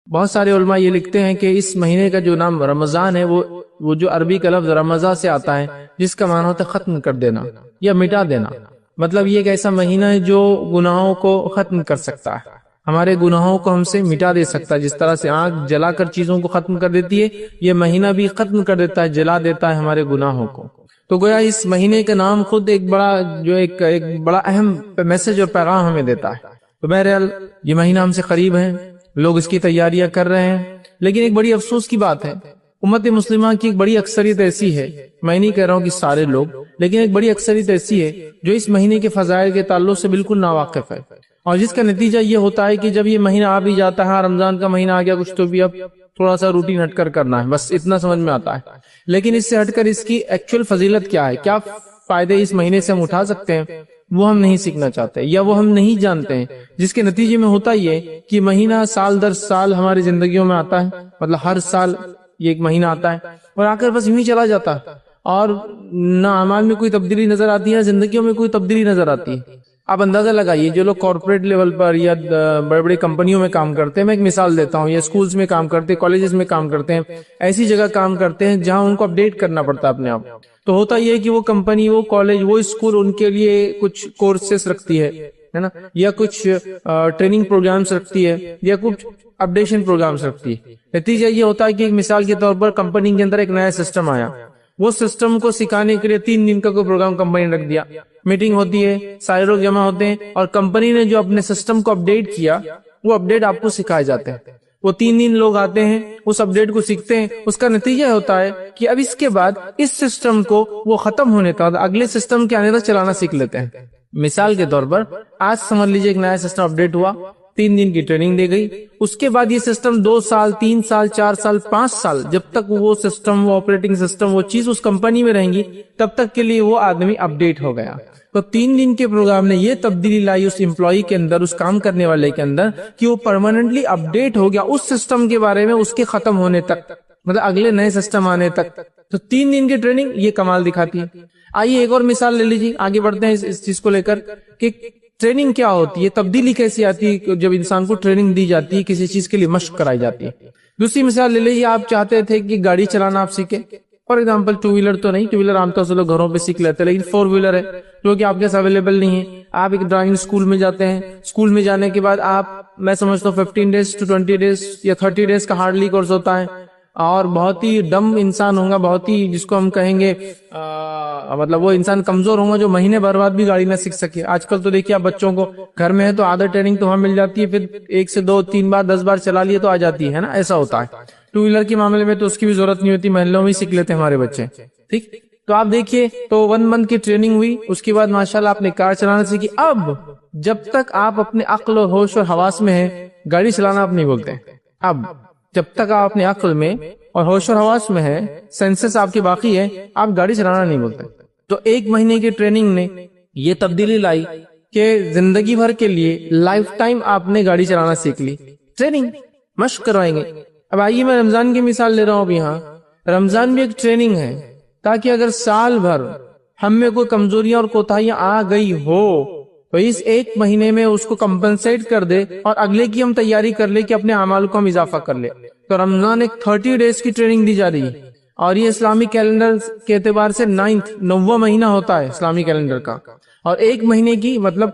بہت سارے علماء یہ لکھتے ہیں کہ اس مہینے کا جو نام رمضان ہے وہ جو عربی کا لفظ رمضان سے آتا ہے، جس کا معنی ہوتا ہے ختم کر دینا یا مٹا دینا. مطلب یہ ایک ایسا مہینہ ہے جو گناہوں کو ختم کر سکتا ہے، ہمارے گناہوں کو ہم سے مٹا دے سکتا ہے. جس طرح سے آگ جلا کر چیزوں کو ختم کر دیتی ہے، یہ مہینہ بھی ختم کر دیتا ہے، جلا دیتا ہے ہمارے گناہوں کو. تو گویا اس مہینے کا نام خود ایک بڑا اہم میسج اور پیغام ہمیں دیتا ہے. تو بہرحال یہ مہینہ ہم سے قریب ہے، لوگ اس کی تیاریاں کر رہے ہیں. لیکن ایک بڑی افسوس کی بات ہے، امت مسلمہ کی ایک بڑی اکثریت ایسی ہے، میں نہیں کہہ رہا ہوں کہ سارے لوگ، لیکن ایک بڑی اکثریت ایسی ہے جو اس مہینے کے فضائل کے تعلق سے بالکل ناواقف ہے. اور جس کا نتیجہ یہ ہوتا ہے کہ جب یہ مہینہ آ بھی جاتا ہے، رمضان کا مہینہ آ گیا، کچھ تو بھی اب تھوڑا سا روٹین ہٹ کر کرنا ہے، بس اتنا سمجھ میں آتا ہے. لیکن اس سے ہٹ کر اس کی ایکچوئل فضیلت کیا ہے، کیا فائدے اس مہینے سے ہم اٹھا سکتے ہیں، وہ ہم نہیں سیکھنا چاہتے یا وہ ہم نہیں جانتے ہیں. جس کے نتیجے میں ہوتا یہ کہ مہینہ سال در سال ہماری زندگیوں میں آتا ہے، مطلب ہر سال یہ ایک مہینہ آتا ہے اور آ کر بس یوں ہی چلا جاتا ہے، اور نہ اعمال میں کوئی تبدیلی نظر آتی ہے، زندگیوں میں کوئی تبدیلی نظر آتی ہے. آپ اندازہ لگائیے، جو لوگ کارپوریٹ لیول پر یا بڑے بڑے کمپنیوں میں کام کرتے ہیں، میں ایک مثال دیتا ہوں، یا اسکولز میں کام کرتے ہیں، کالجز میں کام کرتے ہیں، ایسی جگہ کام کرتے ہیں جہاں ان کو اپڈیٹ کرنا پڑتا ہے اپنے آپ. تو ہوتا یہ ہے کہ وہ کمپنی، وہ کالج، وہ اسکول ان کے لیے کچھ کورسز رکھتی ہے نا، یا کچھ ٹریننگ پروگرامز رکھتی ہے، یا کچھ اپڈیشن پروگرامز رکھتی ہے. نتیجہ یہ ہوتا ہے کہ ایک مثال کے طور پر کمپنی کے اندر ایک نیا سسٹم آیا، وہ سسٹم کو سکھانے کے لیے 3 دن کا کوئی پروگرام کمپنی نے رکھ دیا. میٹنگ ہوتی ہے، سارے لوگ جمع ہوتے ہیں، اور کمپنی نے جو اپنے سسٹم کو اپڈیٹ کیا، وہ اپڈیٹ آپ کو سکھائے جاتے ہیں. وہ 3 دن لوگ آتے ہیں، اس اپڈیٹ کو سیکھتے ہیں. اس کا نتیجہ ہوتا ہے کہ اب اس کے بعد اس سسٹم کو وہ ختم ہونے تک، اگلے سسٹم کے آنے تک چلانا سیکھ لیتے ہیں. مثال کے طور پر آج سمجھ لیجیے ایک نیا سسٹم اپڈیٹ ہوا، 3 دن کی ٹریننگ دی گئی. اس کے بعد یہ سسٹم 2 سال، 3 سال، 4 سال، 5 سال، جب تک وہ سسٹم، وہ آپریٹنگ سسٹم، وہ چیز اس کمپنی میں رہیں گی، تب تک کے لیے وہ آدمی اپڈیٹ ہو گیا. تو 3 دن کے پروگرام نے یہ تبدیلی لائی اس امپلائی کے اندر، اس کام کرنے والے کے اندر، کہ وہ پرماننٹلی اپڈیٹ ہو گیا اس سسٹم کے بارے میں، اس کے ختم ہونے تک، مطلب اگلے نئے سسٹم آنے تک. تو 3 دن کی ٹریننگ یہ کمال دکھاتی ہے. آئیے ایک اور مثال لے لیجیے، آگے بڑھتے ہیں اس چیز کو لے کر کہ ٹریننگ کیا ہوتی ہے، تبدیلی کیسی آتی ہے جب انسان کو ٹریننگ دی جاتی ہے، کسی چیز کے لیے مشق کرائی جاتی ہے. دوسری مثال لے لیجیے، آپ چاہتے تھے کہ گاڑی چلانا آپ سیکھیں، فار ایگزامپل 2 ویلر تو نہیں، 2 ویلر عام طور سے لوگ گھروں پہ سیکھ لیتے ہیں، لیکن 4 ویلر ہے جو کہ آپ کے ساتھ اویلیبل نہیں ہے. آپ ایک ڈرائیونگ اسکول میں جاتے ہیں، اسکول میں جانے کے بعد آپ، میں سمجھتا ہوں 15 days to 20 days یا 30 days کا ہارڈلی کورس ہوتا ہے، اور بہت ہی ڈم انسان ہوگا، بہت ہی جس کو ہم کہیں گے مطلب وہ انسان کمزور ہوگا جو مہینے بھر بعد بھی گاڑی نہ سیکھ سکے. آج کل تو دیکھیے آپ بچوں کو گھر میں ہے تو آدھا ٹریننگ تو وہاں مل جاتی ہے، پھر 1 سے 2 3 بار 10 بار چلا لیے تو آ جاتی ہے نا، ایسا ہوتا ہے. 2 ویلر کے معاملے میں تو اس کی بھی ضرورت نہیں ہوتی، محلوں میں سیکھ لیتے ہیں ہمارے بچے. ٹھیک، تو آپ دیکھیے، تو 1 month کی ٹریننگ ہوئی، اس کے بعد ماشاءاللہ آپ نے کار چلانا سیکھی. اب جب تک آپ اپنے عقل اور ہوش اور حواس میں ہیں، گاڑی چلانا آپ نہیں بولتے. اب جب تک آپ اپنے عقل میں اور ہوش اور حواس میں ہے، سینسز آپ کی باقی ہے، آپ گاڑی چلانا نہیں بولتے. تو 1 مہینے کی ٹریننگ نے یہ تبدیلی لائی کہ زندگی بھر کے لیے لائف ٹائم آپ نے گاڑی چلانا سیکھ لی. ٹریننگ، مشق کروائیں گے. اب آئیے میں رمضان کی مثال لے رہا ہوں. اب یہاں رمضان بھی ایک ٹریننگ ہے، تاکہ اگر سال بھر ہم میں کوئی کمزوریاں اور کوتاہیاں آ گئی ہو تو اس 1 مہینے میں اس کو کمپنسیٹ کر دے، اور اگلے کی ہم تیاری کر لے کہ اپنے اعمال کو ہم اضافہ کر لے. تو رمضان ایک 30 days کی ٹریننگ دی جا رہی ہے، اور یہ اسلامی کیلنڈر کے اعتبار سے 9واں مہینہ ہوتا ہے اسلامی کیلنڈر کا، اور 1 مہینے کی مطلب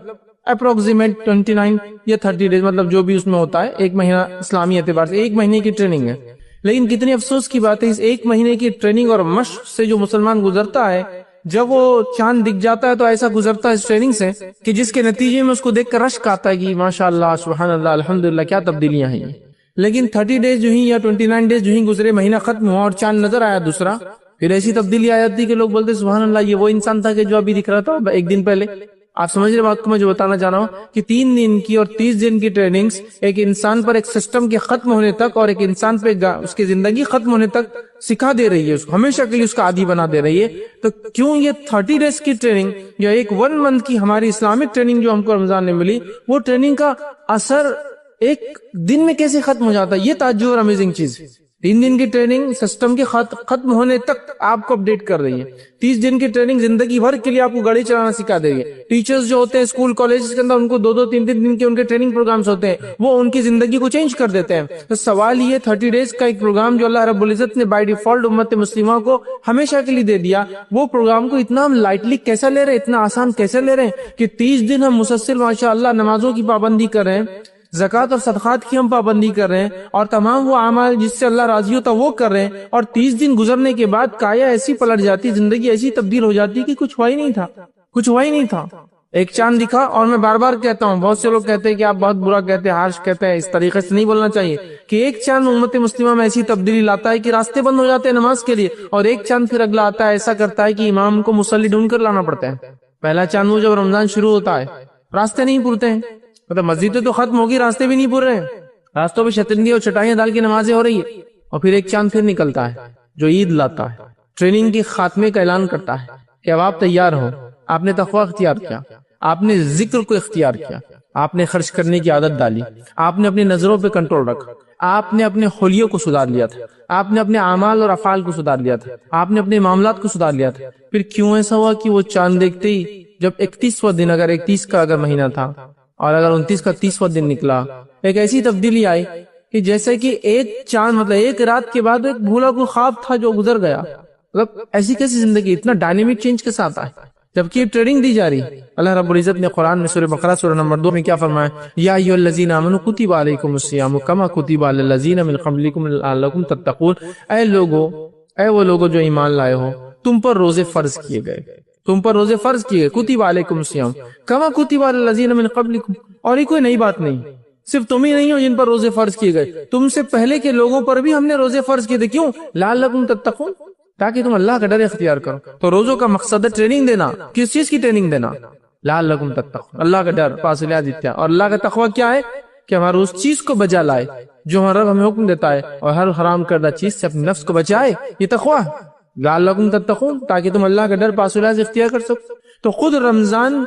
اپروکسیمیٹ 29 یا 30 days، مطلب جو بھی اس میں ہوتا ہے، 1 مہینہ اسلامی اعتبار سے 1 مہینے کی ٹریننگ ہے. لیکن کتنی افسوس کی بات ہے، اس 1 مہینے کی ٹریننگ اور مشق سے جو مسلمان گزرتا ہے، جب وہ چاند دکھ جاتا ہے تو ایسا گزرتا ہے اس ٹریننگ سے کہ جس کے نتیجے میں اس کو دیکھ کر رشک آتا ہے کہ ماشاءاللہ، سبحان اللہ، الحمدللہ، کیا تبدیلیاں ہیں. لیکن 30 days جو ہی یا 29 days جو ہی گزرے، مہینہ ختم ہوا اور چاند نظر آیا دوسرا، پھر ایسی تبدیلی آ جاتی کہ لوگ بولتے سبحان اللہ، یہ وہ انسان تھا کہ جو ابھی دکھ رہا تھا 1 دن پہلے. آپ سمجھ رہے بات کو میں جو بتانا چاہ رہا ہوں کہ 3 دن کی اور 30 دن کی ٹریننگز ایک انسان پر ایک سسٹم کے ختم ہونے تک اور ایک انسان پہ اس کی زندگی ختم ہونے تک سکھا دے رہی ہے، اس کو ہمیشہ کے لیے اس کا عادی بنا دے رہی ہے. تو کیوں یہ 30 days کی ٹریننگ یا ایک 1 month کی ہماری اسلامک ٹریننگ جو ہم کو رمضان میں ملی، وہ ٹریننگ کا اثر 1 دن میں کیسے ختم ہو جاتا ہے؟ یہ تعجب اور امیزنگ چیز. 3 دن کی ٹریننگ سسٹم کے ختم ہونے تک آپ کو اپڈیٹ کر رہی ہے. 30 دن کی ٹریننگ زندگی بھر کے لیے آپ کو گاڑی چلانا سکھا دے گی. ٹیچرز جو ہوتے ہیں اسکول کالجز کے اندر ان کو 2-2 3-3 دن کے ان کے ٹریننگ پروگرامز ہوتے ہیں, وہ ان کی زندگی کو چینج کر دیتے ہیں. تو سوال یہ 30 ڈیز کا ایک پروگرام جو اللہ رب العزت نے بائی ڈیفالٹ امت مسلمہ کو ہمیشہ کے لیے دے دیا, وہ پروگرام کو اتنا ہم لائٹلی کیسا لے رہے ہیں, اتنا آسان کیسے لے رہے ہیں کہ 30 دن ہم مسلسل ماشاءاللہ نمازوں کی پابندی کر رہے ہیں, زکوٰۃ اور صدقات کی ہم پابندی کر رہے ہیں, اور تمام وہ اعمال جس سے اللہ راضی ہوتا وہ کر رہے ہیں, اور 30 دن گزرنے کے بعد کایا ایسی پلٹ جاتی, زندگی ایسی تبدیل ہو جاتی کہ کچھ ہوا ہی نہیں تھا, کچھ ہوا ہی نہیں تھا. ایک چاند دکھا, اور میں بار بار کہتا ہوں, بہت سے لوگ کہتے ہیں کہ آپ بہت برا کہتے ہیں, ہارش کہتے ہیں, اس طریقے سے نہیں بولنا چاہیے کہ ایک چاند امت مسلمہ میں ایسی تبدیلی لاتا ہے کہ راستے بند ہو جاتے ہیں نماز کے لیے, اور ایک چاند پھر اگلا آتا ہے ایسا کرتا ہے کہ امام کو مصلی ڈھونڈ کر لانا پڑتا ہے. پہلا چاند وہ جب رمضان شروع ہوتا ہے راستے نہیں پورتے ہیں, مطلب مسجدیں تو ختم ہوگی, راستے بھی نہیں پور رہے ہیں, راستوں پہ شطرنجی اور چٹائیاں ڈال کے نمازیں ہو رہی ہے, اور پھر ایک چاند پھر نکلتا ہے جو عید لاتا ہے, ٹریننگ کے خاتمے کا اعلان کرتا ہے کہ اب آپ تیار ہو, آپ نے تقویٰ اختیار کیا, آپ نے ذکر کو اختیار کیا, آپ نے خرچ کرنے کی عادت ڈالی, آپ نے اپنی نظروں پہ کنٹرول رکھا, آپ نے اپنے حلیوں کو سدھار لیا تھا, آپ نے اپنے اعمال اور افعال کو سدھار لیا تھا, آپ نے اپنے معاملات کو سدھار لیا تھا. پھر کیوں ایسا ہوا کہ وہ چاند دیکھتے ہی جب 31واں دن, اگر 31 کا اگر مہینہ تھا اور اگر 29 کا 30واں دن نکلا, ایک ایسی تبدیلی آئی کہ جیسے کہ ایک چاند مطلب ایک رات کے بعد ایک بھولا کوئی خواب تھا جو گزر گیا. مطلب ایسی کیسی زندگی اتنا ڈائنامک چینج کے ساتھ آئے, جبکہ یہ ٹریننگ دی جا رہی. اللہ رب العزت نے قرآن میں سورہ بقرہ سورہ نمبر 2 میں کیا فرمایا, یا ایھا الذین آمنوا کتب علیکم الصیام کما کتب علی الذین من قبلکم لعلکم تتقون. اے لوگو, اے وہ لوگو جو ایمان لائے ہو, تم پر روزے فرض کیے گئے, تم پر روزے فرض کیے گئے, کتب علیکم الصیام کما کتب علی الذین من قبلکم. اور یہ کوئی نئی بات نہیں, صرف تم ہی نہیں ہو جن پر روزے فرض کیے گئے, تم سے پہلے کے لوگوں پر بھی ہم نے روزے فرض کیے تھے. کیوں؟ لعلکم تتقون, تاکہ تم اللہ کا ڈر اختیار کرو. تو روزوں کا مقصد ہے ٹریننگ دینا. کس چیز کی ٹریننگ دینا؟ لعلکم تتقون, اللہ کا ڈر, فاصلات اتیان. اور اللہ کا تقویٰ کیا ہے کہ ہمارا اس چیز کو بجا لائے جو ہمارا رب ہمیں حکم دیتا ہے, اور ہر حرام کردہ چیز سے اپنے نفس کو بچائے. یہ تقویٰ لعلکم تتقون, تاکہ تم اللہ کا ڈر فاصلات اختیار کر سکو. تو خود رمضان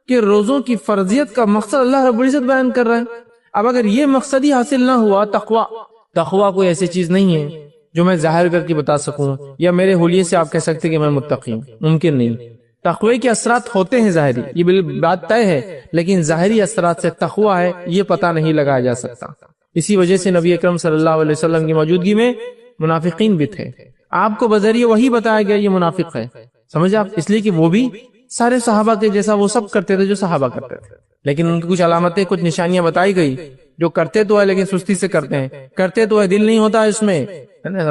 کے روزوں کی فرضیت کا مقصد اللہ رب العزت بیان کر رہا ہے. اب اگر یہ مقصد ہی حاصل نہ ہوا, تقویٰ کوئی ایسی چیز نہیں ہے جو میں ظاہر کر کے بتا سکوں, یا میرے حلیے سے آپ کہہ سکتے کہ میں متقی ہوں, ممکن نہیں. تقوی کے اثرات ہوتے ہیں ظاہری, یہ بات طے ہے, لیکن ظاہری اثرات سے تقویٰ ہے یہ پتہ نہیں لگایا جا سکتا. اسی وجہ سے نبی اکرم صلی اللہ علیہ وسلم کی موجودگی میں منافقین بھی تھے. آپ کو بذریعہ وہی بتایا گیا یہ منافق ہے, سمجھ آپ, اس لیے کہ وہ بھی سارے صحابہ کے جیسا وہ سب کرتے تھے جو صحابہ کرتے تھے, لیکن ان کی کچھ علامتیں, کچھ نشانیاں بتائی گئی جو کرتے تو ہے لیکن سستی سے کرتے ہیں, کرتے تو ہے دل نہیں ہوتا اس میں,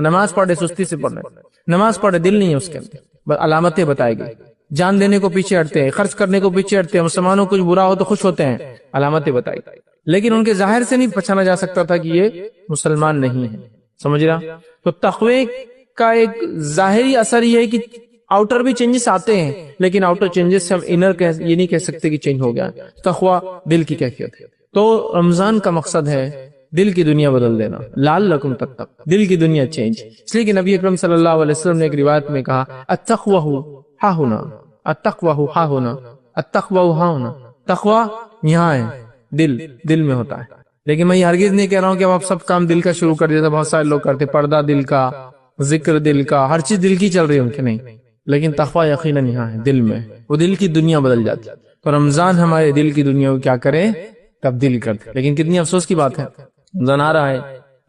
نماز پڑھے سستی سے پڑھنے, نماز پڑھے دل نہیں ہے اس کے اندر. علامتیں بتائی گئی, جان دینے کو پیچھے ہٹتے ہیں, خرچ کرنے کو پیچھے ہٹتے ہیں, مسلمانوں کو کچھ برا ہو تو خوش ہوتے ہیں, علامتیں بتائی. لیکن ان کے ظاہر سے نہیں پہچانا جا سکتا تھا کہ یہ مسلمان نہیں ہے, سمجھ رہا. تو تقوی کا ایک ظاہری اثر یہ ہے کہ آؤٹر بھی چینجز آتے ہیں, لیکن آؤٹر چینجز سے ہم انر یہ نہیں کہہ سکتے کہ چینج ہو گیا. تقوی دل کی کیفیت ہے. تو رمضان کا مقصد ہے دل کی دنیا بدل دینا, لعلکم تتقون, دل کی دنیا چینج. اس لیے کہ نبی اکرم صلی اللہ علیہ وسلم نے ایک روایت میں کہا, التقوی ہا ہونا, التقوی ہا ہونا, التقوی ہا ہونا. تقوی یہاں ہے, دل میں ہوتا ہے. لیکن میں یہ ہرگز نہیں کہہ رہا ہوں کہ آپ سب کام دل کا شروع کر دیتے, بہت سارے لوگ کرتے, پردہ دل کا, ذکر دل کا, ہر چیز دل کی چل رہی ہے ان کے, نہیں. لیکن تقوی یقیناً یہاں ہے, دل میں, وہ دل کی دنیا بدل جاتی. تو رمضان ہمارے دل کی دنیا کو کیا کرے, تبدیل کرتے. لیکن کتنی افسوس کی بات ہے, رمضان آ رہا ہے,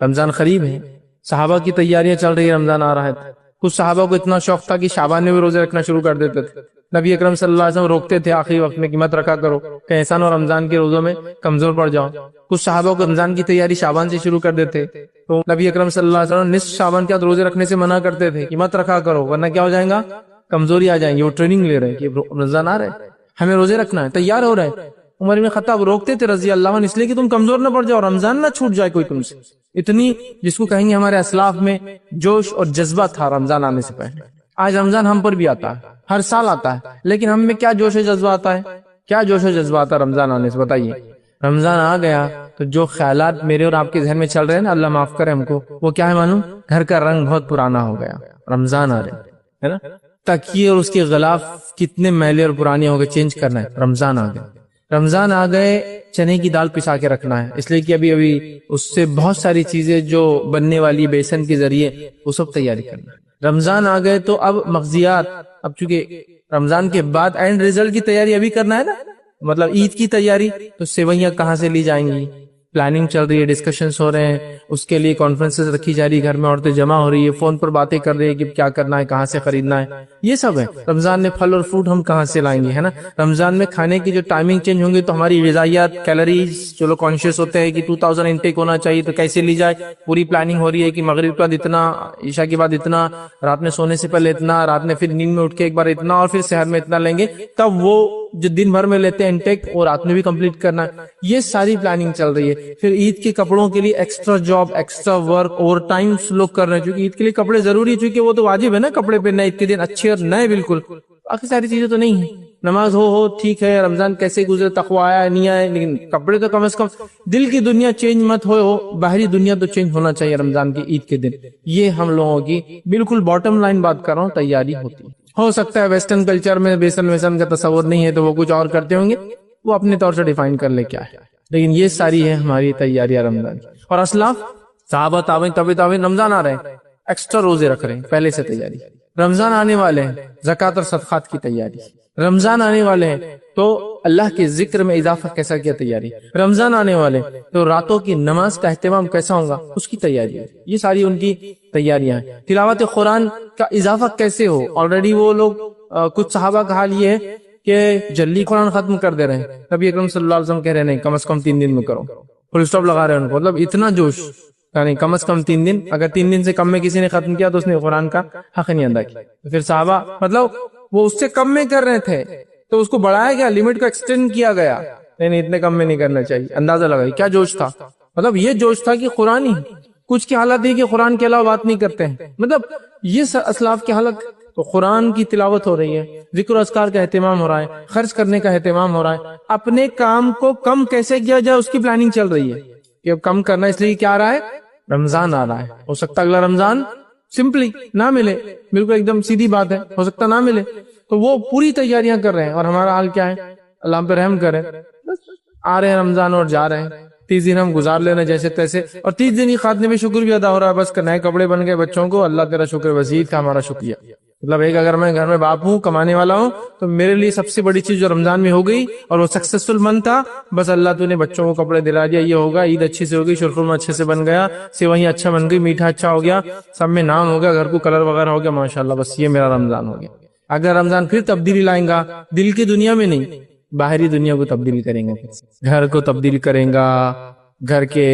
رمضان قریب ہے, صحابہ کی تیاریاں چل رہی ہے, رمضان آ رہا ہے. کچھ صحابہ کو اتنا شوق تھا کہ شعبان میں بھی روزے رکھنا شروع کر دیتے تھے. نبی اکرم صلی اللہ علیہ وسلم روکتے تھے آخری وقت میں کہ مت رکھا کرو, کہ احسان اور رمضان کے روزوں میں کمزور پڑ جاؤ. کچھ صحابہ کو رمضان کی تیاری شعبان سے شروع کر دیتے, تو نبی اکرم صلی اللہ علیہ وسلم نصف شعبان کے بعد روزے رکھنے سے منع کرتے تھے کہ مت رکھا کرو ورنہ کیا ہو جائے گا, کمزوری آ جائیں گی. وہ ٹریننگ لے رہے ہیں کہ رمضان آ رہے, ہمیں روزے رکھنا ہے, تیار ہو رہے ہیں. عمر بن خطاب روکتے تھے رضی اللہ عنہ, اس لیے کہ تم کمزور نہ پڑ جاؤ, رمضان نہ چھوٹ جائے کوئی تم سے. اتنی جس کو کہیں گے ہمارے اسلاف میں جوش اور جذبہ تھا رمضان آنے سے پہلے. آج رمضان ہم پر بھی آتا ہے, ہر سال آتا ہے, لیکن ہم میں کیا جوش و جذبہ آتا ہے, کیا جوش و جذبہ آتا ہے رمضان آنے سے, بتائیے. رمضان آ گیا تو جو خیالات میرے اور آپ کے ذہن میں چل رہے ہیں نا, اللہ معاف کرے ہم کو, وہ کیا ہے معلوم, گھر کا رنگ بہت پرانا ہو گیا, رمضان آ رہے ہے نا. تکیے اور اس کے غلاف کتنے میلے اور پرانے ہو گئے, چینج کرنا ہے, رمضان آ گیا. رمضان آ گئے، چنے کی دال پسا کے رکھنا ہے، اس لیے کہ ابھی اس سے بہت ساری چیزیں جو بننے والی بیسن کے ذریعے وہ سب تیاری کرنا ہے۔ رمضان آ گئے تو اب مغزیات، اب چونکہ رمضان کے بعد اینڈ ریزلٹ کی تیاری ابھی کرنا ہے نا، مطلب عید کی تیاری، تو سیویاں کہاں سے لی جائیں گی، پلاننگ چل رہی ہے، ڈسکشنز ہو رہے ہیں، اس کے لیے کانفرنسز رکھی جا رہی ہے، گھر میں عورتیں جمع ہو رہی ہے، فون پر باتیں کر رہی ہے کہ کیا کرنا ہے، کہاں سے خریدنا ہے، یہ سب ہے۔ رمضان میں پھل اور فروٹ ہم کہاں سے لائیں گے، ہے نا۔ رمضان میں کھانے کی جو ٹائمنگ چینج ہوں گی تو ہماری غذائیات، کیلوریز جو لوگ کانشیس ہوتے ہیں کہ 2000 انٹیک ہونا چاہیے تو کیسے لی جائے، پوری پلاننگ ہو رہی ہے کہ مغرب کے بعد اتنا، عشاء کے بعد اتنا، رات میں سونے سے پہلے اتنا، رات میں پھر نیند میں اٹھ کے ایک بار اتنا، اور پھر سحر میں اتنا لیں گے، تب وہ جو دن بھر میں لیتے ہیں انٹیک اور رات میں بھی کمپلیٹ کرنا ہے، یہ ساری پلاننگ چل رہی ہے۔ پھر عید کے کپڑوں کے لیے extra job, extra work, over time لوگ کر رہے ہیں، کیونکہ عید کے لیے کپڑے ضروری ہے، چونکہ وہ تو واجب ہے نا کپڑے پہننا عید کے دن، اچھے اور نئے بالکل۔ باقی ساری چیزیں تو نہیں ہیں، نماز ہو ٹھیک ہے، رمضان کیسے گزرے، تقوی آیا نہیں آیا، لیکن کپڑے تو کم از کم، دل کی دنیا چینج مت ہو، باہری دنیا تو چینج ہونا چاہیے رمضان کی عید کے دن۔ یہ ہم لوگوں کی بالکل باٹم لائن بات کر رہا ہوں، تیاری ہوتی ہے۔ ہو سکتا ہے ویسٹرن کلچر میں بیسن ویسن کا تصور نہیں ہے تو وہ کچھ اور کرتے ہوں گے، وہ اپنے طور سے ڈیفائن کر لے کیا ہے، لیکن یہ ساری ہے ہماری تیاریاں رمضان کی۔ اور اسلاف صحابہ تابعین رمضان آ رہے ہیں، ایکسٹرا روزے رکھ رہے ہیں، پہلے سے تیاری۔ رمضان آنے والے ہیں، زکوٰۃ اور صدقات کی تیاری۔ رمضان آنے والے ہیں تو اللہ کے ذکر میں اضافہ کیسا کیا، تیاری۔ رمضان آنے والے تو راتوں کی نماز کا اہتمام کیسا ہوگا، اس کی تیاری ہے۔ یہ ساری ان کی تیاریاں ہیں۔ تلاوت قرآن کا اضافہ کیسے ہو، آلریڈی وہ لوگ، کچھ صحابہ کا حال یہ ہے کہ جلدی قرآن ختم کر دے رہے ہیں، نبی اکرم صلی اللہ علیہ وسلم کہہ رہے ہیں نہیں، کم از کم 3 دن میں کرو، فل اسٹاپ لگا رہے ہیں ان کو، مطلب اتنا جوش، یعنی کم از کم 3 دن، اگر 3 دن سے کم میں کسی نے ختم کیا تو اس نے قرآن کا حق نہیں ادا کیا۔ پھر صحابہ مطلب وہ اس سے کم میں کر رہے تھے تو اس کو بڑھایا گیا، لمٹ کو ایکسٹینڈ کیا گیا، نہیں اتنے کم میں نہیں کرنا چاہیے، اندازہ لگائی کیا جوش تھا، مطلب یہ جوش تھا کہ قرآن ہی، کچھ کی حالت ہے کہ قرآن کے علاوہ بات نہیں کرتے ہیں، مطلب یہ اسلاف کی حالت۔ تو قرآن کی تلاوت ہو رہی ہے، ذکر و اذکار کا اہتمام ہو رہا ہے، خرچ کرنے کا اہتمام ہو رہا ہے، اپنے کام کو کم کیسے کیا جائے اس کی پلاننگ چل رہی ہے کہ اب کم کرنا، اس لیے کیا آ رہا ہے، رمضان آ رہا ہے، ہو سکتا اگلا رمضان سمپلی نہ ملے، بالکل ایک دم سیدھی بات ہے، ہو سکتا نہ ملے، تو وہ پوری تیاریاں کر رہے ہیں۔ اور ہمارا حال کیا ہے، اللہ ہم پہ رحم کرے، آ رہے ہیں رمضان اور جا رہے ہیں، 30 دن ہم گزار لینا جیسے تیسے، اور 30 دن ہی خاتمے میں شکر بھی ادا ہو رہا ہے، بس نئے کپڑے بن گئے بچوں کو، اللہ تیرا شکر، وزید کا ہمارا شکریہ۔ مطلب ایک اگر میں گھر میں باپ ہوں، کمانے والا ہوں، تو میرے لیے سب سے بڑی چیز جو رمضان میں ہو گئی اور وہ سکسیسفل منتھ تھا، بس اللہ تو نے بچوں کو کپڑے دلا دیا، یہ ہوگا، عید اچھی سے ہوگی، شرخرما اچھے سے بن گیا، سیوئیاں اچھا بن گئی، میٹھا اچھا ہو گیا، سب میں نام ہو گیا، گھر کو کلر وغیرہ ہو گیا، ماشاءاللہ، بس یہ میرا رمضان ہو گیا۔ اگر رمضان پھر تبدیلی لائیں گا، دل کی دنیا میں نہیں، باہری دنیا کو تبدیل کریں گا، گھر کو تبدیل کریں گا، گھر کے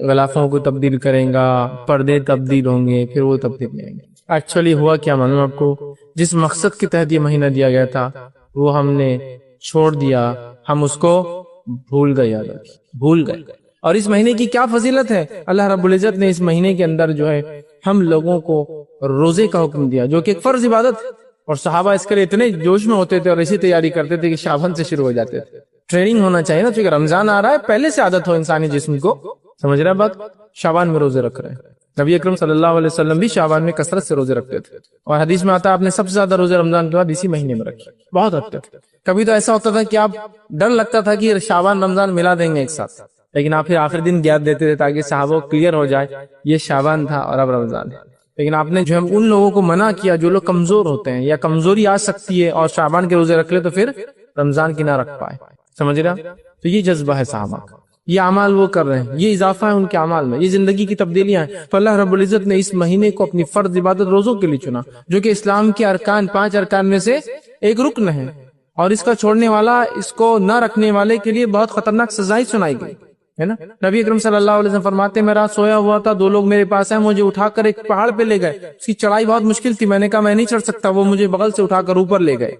غلافوں کو تبدیل کریں گا، پردے تبدیل ہوں گے، پھر وہ تبدیل نہیں گے۔ ایکچولی ہوا کیا معلوم آپ کو، جس مقصد کے تحت یہ مہینہ دیا گیا تھا وہ ہم نے چھوڑ دیا، ہم اس کو بھول گئے۔ اور اس مہینے کی کیا فضیلت ہے، اللہ رب العزت نے اس مہینے کے اندر جو ہے ہم لوگوں کو روزے کا حکم دیا، جو کہ ایک فرض عبادت ہے، اور صحابہ اس کے لیے اتنے جوش میں ہوتے تھے اور ایسی تیاری کرتے تھے کہ شعبان سے شروع ہو جاتے تھے۔ ٹریننگ ہونا چاہیے نا، چونکہ رمضان آ رہا ہے، پہلے سے عادت ہو انسانی جسم کو، سمجھ رہے ہیں بات، شعبان میں روزے رکھ رہے ہیں۔ نبی اکرم صلی اللہ علیہ وسلم بھی شعبان میں کثرت سے روزے رکھتے تھے، اور حدیث میں آتا ہے آپ نے سب سے زیادہ روزے رمضان کے بعد اسی مہینے میں رکھے، بہت رکھتے تھے۔ کبھی تو ایسا ہوتا تھا کہ آپ ڈر لگتا تھا کہ شعبان رمضان ملا دیں گے ایک ساتھ، لیکن آپ پھر آخر دن گیپ دیتے تھے تاکہ صحابہ کلیئر ہو جائے یہ شعبان تھا اور اب رمضان ہے۔ لیکن آپ نے جو ہم ان لوگوں کو منع کیا جو لوگ کمزور ہوتے ہیں یا کمزوری آ سکتی ہے اور شعبان کے روزے رکھ لے تو پھر رمضان کی نہ رکھ پائے، سمجھ رہا؟ تو یہ جذبہ ہے صحابہ کا، یہ اعمال وہ کر رہے ہیں، یہ اضافہ ہے ان کے اعمال میں، یہ زندگی کی تبدیلیاں ہیں۔ تو اللہ رب العزت نے اس مہینے کو اپنی فرض عبادت روزوں کے لیے چنا، جو کہ اسلام کے ارکان 5 ارکان میں سے ایک رکن ہے، اور اس کا چھوڑنے والا، اس کو نہ رکھنے والے کے لیے بہت خطرناک سزائیں سنائی گئی ہے نا۔ نبی اکرم صلی اللہ علیہ وسلم فرماتے ہیں میں رات سویا ہوا تھا، 2 لوگ میرے پاس آئے، مجھے اٹھا کر ایک پہاڑ پہ لے گئے، اس کی چڑھائی بہت مشکل تھی، میں نے کہا میں نہیں چڑھ سکتا، وہ مجھے بغل سے اٹھا کر اوپر لے گئے۔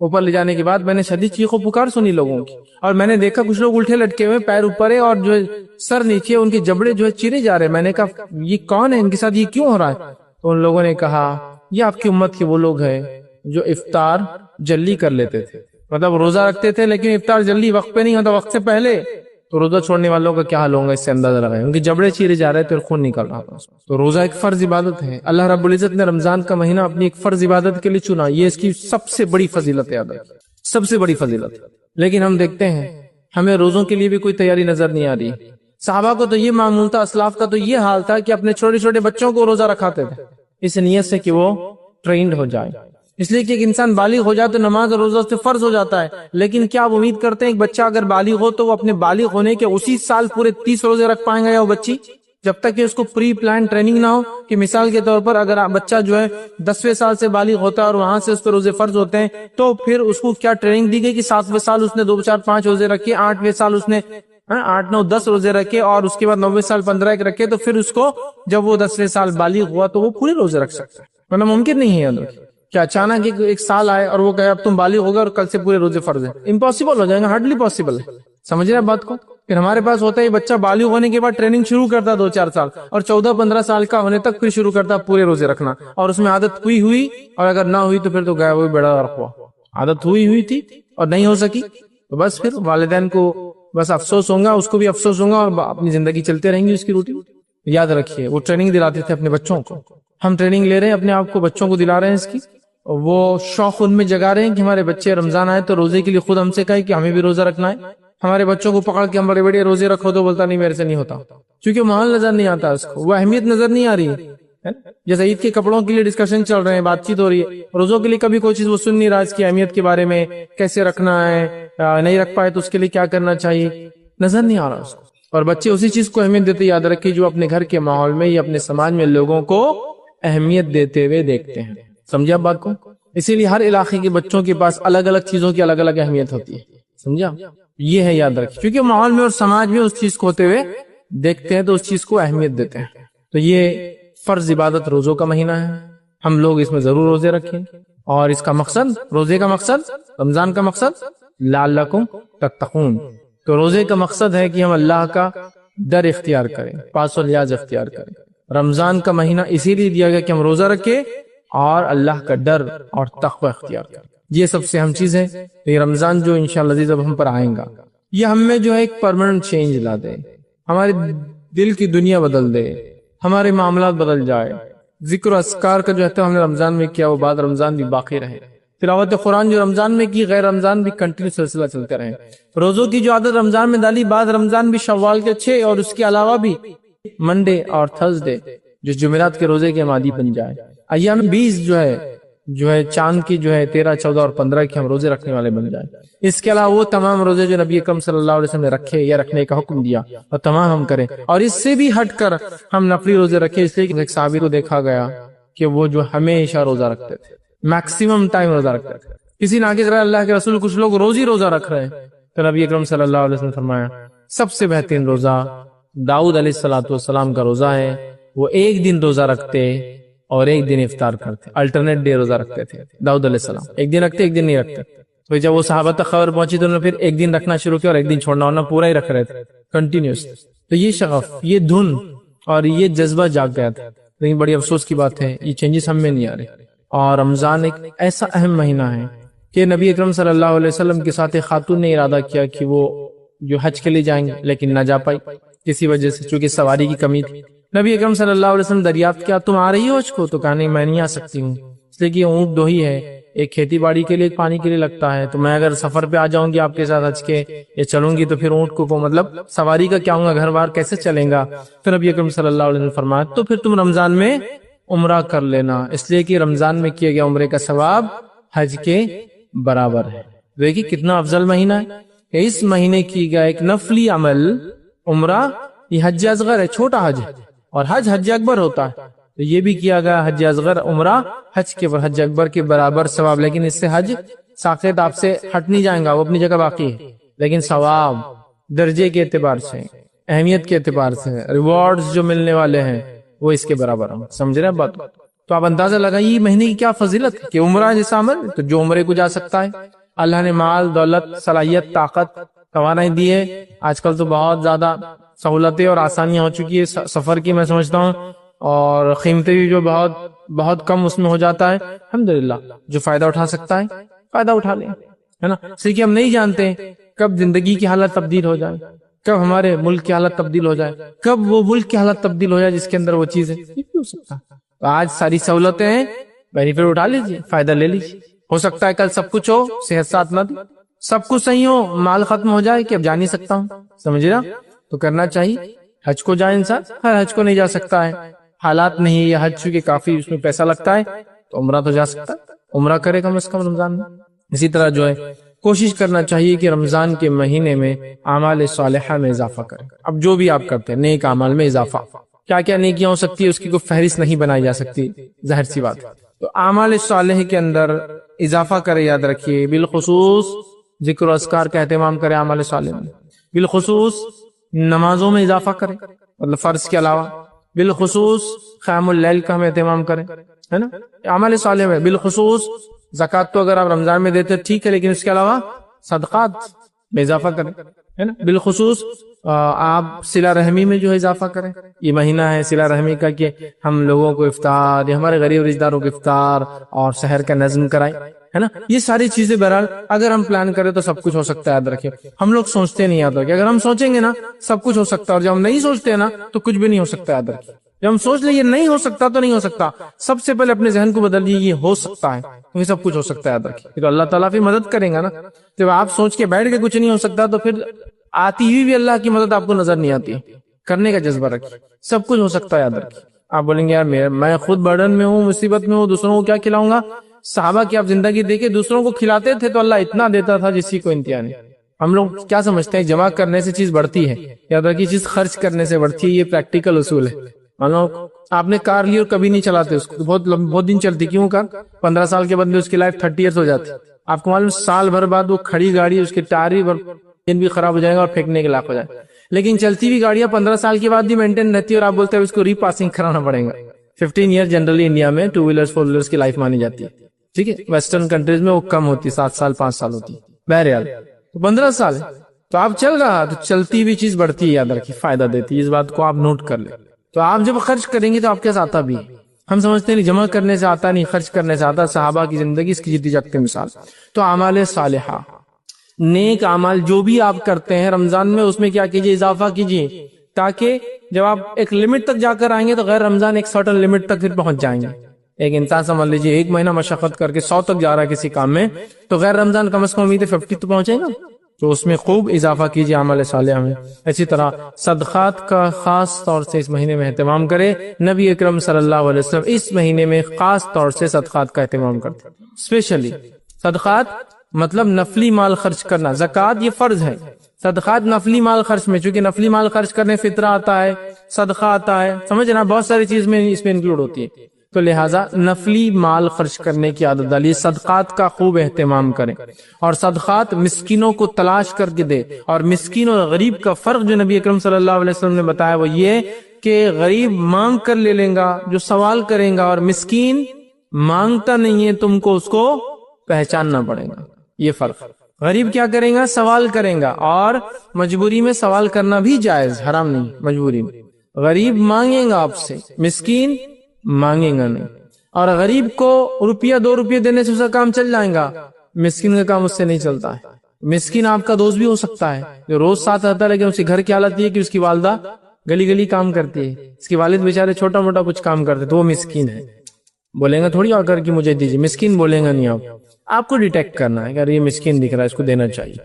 اوپر لے جانے کے بعد میں نے شدید چیخ و پکار سنی لوگوں کی، اور میں نے دیکھا کچھ لوگ الٹے لٹکے ہوئے، پیر اوپر ہے اور جو سر نیچے، ان کے جبڑے جو ہے چیرے جا رہے ہیں۔ میں نے کہا یہ کون ہے، ان کے ساتھ یہ کیوں ہو رہا ہے؟ تو ان لوگوں نے کہا یہ آپ کی امت کے وہ لوگ ہیں جو افطار جلدی کر لیتے تھے، مطلب روزہ رکھتے تھے لیکن افطار جلدی وقت پہ نہیں ہوتا، وقت سے پہلے۔ تو روزہ چھوڑنے والوں کا کیا حال ہوگا، اس سے اندازہ لگائیں، ان کے جبڑے چیرے جا رہے تھے اور خون نکل رہا تھا۔ تو روزہ ایک فرض عبادت ہے، اللہ رب العزت نے رمضان کا مہینہ اپنی ایک فرض عبادت کے لیے چنا، یہ اس کی سب سے بڑی فضیلت ہے، سب سے بڑی فضیلت ہے۔ لیکن ہم دیکھتے ہیں ہمیں روزوں کے لیے بھی کوئی تیاری نظر نہیں آ رہی. صحابہ کو تو یہ معمول تھا، اسلاف کا تو یہ حال تھا کہ اپنے چھوٹے چھوٹے بچوں کو روزہ رکھاتے تھے اس نیت سے کہ وہ ٹرینڈ ہو جائے. اس لیے کہ ایک انسان بالغ ہو جائے تو نماز اور روزہ اس پہ فرض ہو جاتا ہے. لیکن کیا آپ امید کرتے ہیں ایک بچہ اگر بالغ ہو تو وہ اپنے بالغ ہونے کے اسی سال پورے 30 روزے رکھ پائیں گا، یا وہ بچی؟ جب تک کہ اس کو پری پلان ٹریننگ نہ ہو. کہ مثال کے طور پر اگر بچہ جو ہے 10ویں سال سے بالغ ہوتا ہے اور وہاں سے اس پہ روزے فرض ہوتے ہیں، تو پھر اس کو کیا ٹریننگ دی گئی کہ 7ویں سال اس نے 2 4 5 روزے رکھے، 8ویں سال اس نے 8 9 10 روزے رکھے، اور اس کے بعد 9ویں سال 15 ایک رکھے. تو پھر اس کو جب وہ 10ویں سال بالغ ہوا تو وہ پورے روزے رکھ سکتا ہے. ورنہ ممکن نہیں ہے کہ اچانک ایک سال آئے اور وہ کہے اب تم بالغ ہو گئے اور کل سے پورے روزے فرض ہیں. امپاسبل ہو جائے گا، ہارڈلی پاسبل ہے. سمجھ رہے ہیں بات کو؟ پھر ہمارے پاس ہوتا ہے بچہ بالغ ہونے کے بعد ٹریننگ شروع کرتا 2 4 سال، اور 14 15 سال کا ہونے تک پھر شروع کرتا پورے روزے رکھنا. اور اس میں عادت ہوئی اور اگر نہ ہوئی تو پھر تو گیا وہی بڑا غرق ہوا. عادت ہوئی تھی اور نہیں ہو سکی تو بس پھر والدین کو بس افسوس ہوگا، اس کو بھی افسوس ہوگا، اور اپنی زندگی چلتے رہیں گی اس کی روٹین. یاد رکھیے وہ ٹریننگ دلاتے تھے اپنے بچوں کو. ہم ٹریننگ لے رہے ہیں اپنے آپ کو، بچوں کو دلا رہے ہیں اس کی. وہ شوق ان میں جگا رہے ہیں کہ ہمارے بچے رمضان آئے تو روزے کے لیے خود ہم سے کہے کہ ہمیں بھی روزہ رکھنا ہے. ہمارے بچوں کو پکڑ کے ہم بڑے بڑے روزے رکھو تو بولتا نہیں میرے سے نہیں ہوتا، کیونکہ ماحول نظر نہیں آتا اس کو، وہ اہمیت نظر نہیں آ رہی ہے. جیسے عید کے کپڑوں کے لیے ڈسکشن چل رہے ہیں، بات چیت ہو رہی ہے، روزوں کے لیے کبھی کوئی چیز وہ سن نہیں رہا اس کی اہمیت کے بارے میں، کیسے رکھنا ہے، نہیں رکھ پائے تو اس کے لیے کیا کرنا چاہیے، نظر نہیں آ رہا اس کو. اور بچے اسی چیز کو اہمیت دیتے، یاد رکھیے، جو اپنے گھر کے ماحول میں یا اپنے سماج میں لوگوں کو اہمیت دیتے ہوئے دیکھتے ہیں. سمجھا بات کو؟ اسی لیے ہر علاقے کے بچوں کے پاس الگ الگ چیزوں کی الگ الگ اہمیت ہوتی ہے. سمجھا؟ یہ ہے، یاد رکھیے، کیونکہ ماحول میں اور سماج میں اس چیز کو ہوتے ہوئے دیکھتے ہیں تو اس چیز کو اہمیت دیتے ہیں. تو یہ فرض عبادت روزوں کا مہینہ ہے، ہم لوگ اس میں ضرور روزے رکھیں. اور اس کا مقصد، روزے کا مقصد، رمضان کا مقصد لعلکم تتقون. تو روزے کا مقصد ہے کہ ہم اللہ کا ڈر اختیار کریں، پاس و لیاز اختیار کریں. رمضان کا مہینہ اسی لیے دیا گیا کہ ہم روزہ رکھیں اور اللہ کا ڈر اور تقوی اختیار کریں. یہ سب سے اہم چیز ہے. یہ رمضان جو انشاءاللہ عزیز اب ہم پر آئیں گا، یہ ہم میں جو ہے ایک پرماننٹ چینج لا دے، ہمارے دل کی دنیا بدل دے، ہمارے معاملات بدل جائے. ذکر و اذکار کا جو ہے ہم نے رمضان میں کیا وہ بعد رمضان بھی باقی رہے. تلاوت قرآن جو رمضان میں کی، غیر رمضان بھی کنٹینیو سلسلہ چلتے رہے. روزوں کی جو عادت رمضان میں ڈالی، بعد رمضان بھی شوال کے 6 اور اس کے علاوہ بھی منڈے اور تھرسڈے جو جمعرات کے روزے کے مادی بن جائے. ایام 20 جو ہے چاند کی جو ہے 13 14 اور 15 کے ہم روزے رکھنے والے بن جائیں. اس کے علاوہ وہ تمام روزے جو نبی اکرم صلی اللہ علیہ وسلم نے رکھے یا رکھنے کا حکم دیا اور تمام ہم کریں. اور اس سے بھی ہٹ کر ہم نفلی روزے رکھے، اس لیے کہ ایک صحابی کو دیکھا گیا کہ وہ جو ہمیشہ روزہ رکھتے تھے، میکسیمم ٹائم روزہ رکھتے تھے. کسی ناقص رہا اللہ کے رسول، کچھ لوگ روز ہی روزہ رکھ رہے ہیں. تو نبی اکرم صلی اللہ علیہ وسلم نے فرمایا سب سے بہترین روزہ داؤد علیہ السلام کا روزہ ہے. وہ ایک دن روزہ رکھتے اور ایک دن افطار کرتے، الٹرنیٹ ڈے روزہ رکھتے تھے داؤد علیہ السلام. ایک دن رکھتے ایک دن نہیں رکھتے. تو جب وہ صحابہ تک خبر پہنچی تو انہوں نے پھر ایک دن رکھنا شروع کیا اور ایک دن چھوڑنا، ورنہ پورا ہی رکھ رہے تھے کنٹینیوس. تو یہ شغف، یہ دھن اور یہ جذبہ جاگ گیا تھا. لیکن بڑی افسوس کی بات ہے یہ چینجز ہم میں نہیں آ رہے. اور رمضان ایک ایسا اہم مہینہ ہے کہ نبی اکرم صلی اللہ علیہ وسلم کے ساتھ ایک خاتون نے ارادہ کیا کہ وہ جو حج کے لیے جائیں گے لیکن نہ جا پائی کسی وجہ سے، چونکہ سواری کی کمی تھی. نبی اکرم صلی اللہ علیہ وسلم دریافت کیا تم آ رہی ہو حج کو؟ تو کہا نہیں میں نہیں آ سکتی ہوں، اس لیے کہ اونٹ 2 ہی ہے، ایک کھیتی باڑی کے لیے ایک پانی کے لیے لگتا ہے. تو میں اگر سفر پہ آ جاؤں گی آپ کے ساتھ حج کے یا چلوں گی تو پھر اونٹ کو مطلب سواری کا کیا ہوگا، گھر بار کیسے چلیں گا. تو نبی اکرم صلی اللہ علیہ وسلم فرمایا تو پھر تم رمضان میں عمرہ کر لینا، اس لیے کہ رمضان میں کیا گیا عمرے کا ثواب حج کے برابر ہے. دیکھیے کتنا افضل مہینہ ہے کہ اس مہینے کی گیا ایک نفلی عمل عمرہ. یہ حج اصغر ہے، چھوٹا حج ہے، اور حج اکبر ہوتا ہے. تو یہ بھی کیا گیا حج اصغر عمرہ حج کے حج اکبر کے برابر ثواب. لیکن اس سے حج ساقط آپ سے ہٹ نہیں جائیں گا، وہ اپنی جگہ باقی ہے. لیکن ثواب درجے کے اعتبار سے، اہمیت کے اعتبار سے، ریوارڈز جو ملنے والے ہیں وہ اس کے برابر ہیں. سمجھ رہے ہیں بات؟ تو آپ اندازہ لگائیے مہینے کی کیا فضیلت ہے کہ عمرہ جیسا عمل. تو جو عمرے کو جا سکتا ہے، اللہ نے مال دولت صلاحیت طاقت توانائی دی ہے. آج کل تو بہت زیادہ سہولتیں اور آسانیاں ہو چکی ہے سفر کی، میں سمجھتا ہوں، اور قیمتیں بھی جو بہت کم اس میں ہو جاتا ہے. الحمدللہ جو فائدہ اٹھا سکتا ہے فائدہ اٹھا لیں، ہے نا. اس لیے کہ ہم نہیں جانتے کب زندگی کی حالت تبدیل ہو جائے، کب ہمارے ملک کی حالت تبدیل ہو جائے، کب وہ ملک کی حالت تبدیل ہو جائے جس کے اندر وہ چیز ہے. یہ بھی ہو سکتا ہے. تو آج ساری سہولتیں ہیں، بینیفٹ اٹھا لیجیے، فائدہ لے لیجیے. ہو سکتا ہے کل سب کچھ ہو، صحت ساتھ نہ دی، سب کچھ صحیح ہو، مال ختم ہو جائے کہ اب جا نہیں سکتا ہوں، سمجھ رہا، تو کرنا چاہیے۔ حج کو جائے انسان، ہر حج کو نہیں جا سکتا ہے، حالات نہیں، یا حج چونکہ کافی اس میں پیسہ لگتا ہے، تو عمرہ تو جا سکتا ہے، عمرہ کرے کم از کم رمضان میں۔ اسی طرح جو ہے کوشش کرنا چاہیے کہ رمضان کے مہینے میں اعمال صالحہ میں اضافہ کریں۔ اب جو بھی آپ کرتے ہیں نیک اعمال میں اضافہ، کیا کیا نیکیاں ہو سکتی ہے اس کی کوئی فہرست نہیں بنائی جا سکتی، ظاہر سی بات، تو اعمال صالح کے اندر اضافہ کرے، یاد رکھیے، بالخصوص ذکر و اذکار کا اہتمام کرے اعمال صالح میں، بالخصوص نمازوں میں اضافہ کرے، مطلب فرض کے علاوہ، بالخصوص قیام اللیل کا ہم اہتمام کریں، ہے نا، اعمال صالح میں، بالخصوص زکوٰۃ تو اگر آپ رمضان میں دیتے ٹھیک ہے، لیکن اس کے علاوہ صدقات میں اضافہ کریں، ہے نا، بالخصوص آپ صلہ رحمی میں جو ہے اضافہ کریں۔ یہ مہینہ ہے صلہ رحمی کا کہ ہم لوگوں کو افطار یا ہمارے غریب رشتہ داروں کو افطار اور سحر کا نظم کرائیں، ہے نا، یہ ساری چیزیں بہرحال اگر ہم پلان کریں تو سب کچھ ہو سکتا ہے، یاد رکھیں۔ ہم لوگ سوچتے نہیں، یاد رکھیں، اگر ہم سوچیں گے نا سب کچھ ہو سکتا ہے، اور جب ہم نہیں سوچتے نا تو کچھ بھی نہیں ہو سکتا، یاد رکھیں۔ جب ہم سوچ لیں یہ نہیں ہو سکتا تو نہیں ہو سکتا، سب سے پہلے اپنے ذہن کو بدل لیجیے یہ ہو سکتا ہے، کیونکہ سب کچھ ہو سکتا ہے، یاد رکھیں، تو اللہ تعالیٰ پھر مدد کریں گا نا۔ جب آپ سوچ کے بیٹھ کے کچھ نہیں ہو سکتا تو پھر آتی ہوئی بھی اللہ کی مدد آپ کو نظر نہیں آتی، کرنے کا جذبہ رکھیے، سب کچھ ہو سکتا ہے، یاد رکھیے۔ آپ بولیں گے یار میں خود برڈن میں ہوں، مصیبت میں ہوں، دوسروں کو کیا کھلاؤں گا؟ صحابہ کی آپ زندگی دیکھیں، دوسروں کو کھلاتے تھے تو اللہ اتنا دیتا تھا جس کی کوئی انتہا نہیں۔ ہم لوگ کیا سمجھتے ہیں جمع کرنے سے چیز بڑھتی ہے، یاد رکھیے چیز خرچ کرنے سے بڑھتی ہے، یہ پریکٹیکل اصول ہے۔ مان لو آپ نے کار لی اور کبھی نہیں چلاتے اس کو، بہت دن چلتی، کیوں کار 15 سال کے بدلے اس کی لائف 30 ایئرس ہو جاتی، آپ کو معلوم سال بھر بعد وہ کھڑی گاڑی اس کے ٹائر بھی خراب ہو جائے گا اور پھینکنے کے لائق ہو جائے، لیکن چلتی ہوئی گاڑیاں 15 سال کے بعد بھی مینٹین رہتی ہے، اور آپ بولتے ہیں اس کو ری پاسنگ کرانا پڑے گا۔ 15 ایئر جنرلی انڈیا میں 2 ویلرز 4 ویلرز کی لائف مانی جاتی ہے، ٹھیک ہے، ویسٹرن کنٹریز میں وہ کم ہوتی، 7 سال 5 سال ہوتی، بہرحال تو 15 سال ہے تو آپ چل رہا، تو چلتی ہوئی چیز بڑھتی ہے، یاد رکھیے فائدہ دیتی ہے، اس بات کو آپ نوٹ کر لیں۔ تو آپ جب خرچ کریں گے تو آپ کے ساتھ آتا بھی ہے، ہم سمجھتے ہیں جمع کرنے سے آتا نہیں، خرچ کرنے سے آتا، صحابہ کی زندگی اس کی جیتی جاگتی مثال۔ تو اعمال صالحہ، نیک اعمال جو بھی آپ کرتے ہیں رمضان میں، اس میں کیا کیجئے، اضافہ کیجئے، تاکہ جب آپ ایک لمٹ تک جا کر آئیں گے تو غیر رمضان ایک سرٹن لمٹ تک پھر پہنچ جائیں گے۔ ایک انسان سمجھ لیجئے 1 مہینہ مشقت کر کے 100 تک جا رہا ہے کسی کام میں، تو غیر رمضان کم از کم امید ہے 50 تو پہنچے گا، تو اس میں خوب اضافہ کیجئے اعمال صالحہ میں۔ اسی طرح صدقات کا خاص طور سے اس مہینے میں اہتمام کرے، نبی اکرم صلی اللہ علیہ وسلم اس مہینے میں خاص طور سے صدقات کا اہتمام کرتے، اسپیشلی صدقات مطلب نفلی مال خرچ کرنا، زکوٰۃ یہ فرض ہے، صدقات نفلی مال خرچ میں، چونکہ نفلی مال خرچ کرنے فطرہ آتا ہے، صدقہ آتا ہے، سمجھنا بہت ساری چیز میں اس میں انکلوڈ ہوتی ہے، تو لہٰذا نفلی مال خرچ کرنے کی عادت ڈالیے، صدقات کا خوب اہتمام کریں، اور صدقات مسکینوں کو تلاش کر کے دے۔ اور مسکین اور غریب کا فرق جو نبی اکرم صلی اللہ علیہ وسلم نے بتایا وہ یہ کہ غریب مانگ کر لے لیں گا، جو سوال کریں گا، اور مسکین مانگتا نہیں ہے، تم کو اس کو پہچاننا پڑے گا، یہ فرق۔ غریب کیا کریں گا، سوال کریں گا، اور مجبوری میں سوال کرنا بھی جائز، حرام نہیں، مجبوری میں۔ غریب مانگیں گا آپ سے، مسکین مانگیں گا نہیں، اور غریب کو روپیہ 2 روپیہ دینے سے اس کا کام چل جائے گا، مسکین کا کام اس سے نہیں چلتا ہے۔ مسکین آپ کا دوست بھی ہو سکتا ہے جو روز ساتھ رہتا ہے، لیکن اس کے گھر کی حالت یہ ہے کہ اس کی والدہ گلی گلی کام کرتی ہے، اس کے والد بیچارے چھوٹا موٹا کچھ کام کرتے، تو وہ مسکین ہے۔ بولیں گا تھوڑی آ کر کہ مجھے دیجیے، مسکین بولیں گا نہیں، آپ کو ڈیٹیکٹ کرنا ہے کہ یہ مسکین دکھ رہا ہے، اس کو دینا چاہیے،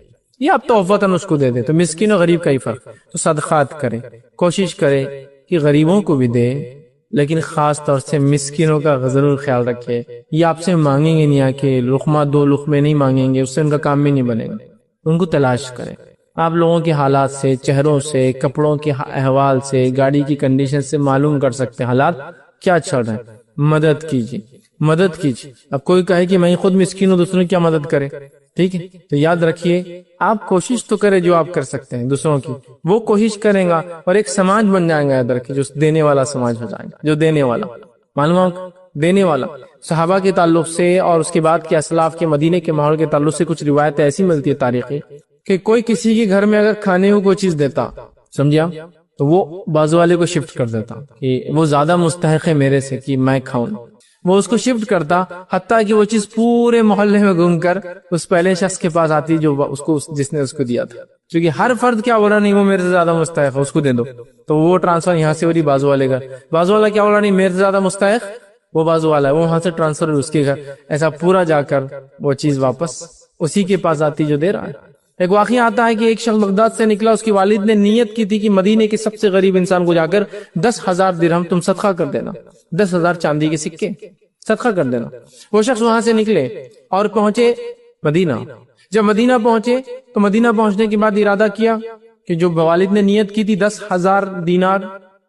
یہ آپ توفیقاً اس کو دے دیں، تو مسکین اور غریب کا ہی فرق۔ تو صدقات کریں، کوشش کریں کہ غریبوں کو بھی دیں، لیکن خاص طور سے مسکینوں کا ضرور خیال رکھے۔ یہ آپ سے مانگیں گے نہیں، آ کے لقمہ 2 لقمے نہیں مانگیں گے، اس سے ان کا کام بھی نہیں بنے گا، ان کو تلاش کریں۔ آپ لوگوں کے حالات سے، چہروں سے، کپڑوں کے احوال سے، گاڑی کی کنڈیشن سے معلوم کر سکتے ہیں حالات کیا چل رہے ہیں، مدد کیجیے، مدد کیجیے۔ اب کوئی کہے کہ میں خود مسکین ہوں، دوسروں کی کیا مدد کرے، ٹھیک ہے، تو یاد رکھیے آپ کوشش تو کریں جو آپ کر سکتے ہیں دوسروں کی، وہ کوشش کریں گا، اور ایک سماج بن جائیں گا، یاد رکھیے جو دینے والا سماج ہو جائے گا، جو دینے والا، معلوم دینے والا۔ صحابہ کے تعلق سے اور اس کے بعد کے اسلاف کے مدینے کے ماحول کے تعلق سے کچھ روایتیں ایسی ملتی ہے تاریخی کہ کوئی کسی کے گھر میں اگر کھانے کو کوئی چیز دیتا، سمجھا، تو وہ بازو والے کو شفٹ کر دیتا کہ وہ زیادہ مستحق ہے میرے سے کہ میں کھاؤں، وہ اس کو شفٹ کرتا، حتیٰ کہ وہ چیز پورے محلے میں گھوم کر اس پہلے شخص کے پاس آتی جو اس کو جس نے اس کو دیا تھا، کیونکہ ہر فرد کیا بولا نہیں وہ میرے سے زیادہ مستحق ہے، اس کو دے دو، تو وہ ٹرانسفر یہاں سے ہو رہی بازو والے گھر، بازو والا کیا بولا نہیں میرے سے زیادہ مستحق وہ بازو والا ہے، وہ وہاں سے ٹرانسفر اس کے گھر، ایسا پورا جا کر وہ چیز واپس اسی کے پاس آتی جو دے رہا ہے۔ ایک واقعہ آتا ہے کہ ایک شخص بغداد سے نکلا، اس کی والد نے نیت کی تھی کہ مدینے کے سب سے غریب انسان کو جا کر 10,000 درہم تم صدقہ کر دینا، 10,000 چاندی کے سکے صدقہ کر دینا۔ وہ شخص وہاں سے نکلے اور پہنچے مدینہ۔ جب مدینہ پہنچے تو مدینہ پہنچنے کے بعد ارادہ کیا کہ جو والد نے نیت کی تھی 10,000 دینار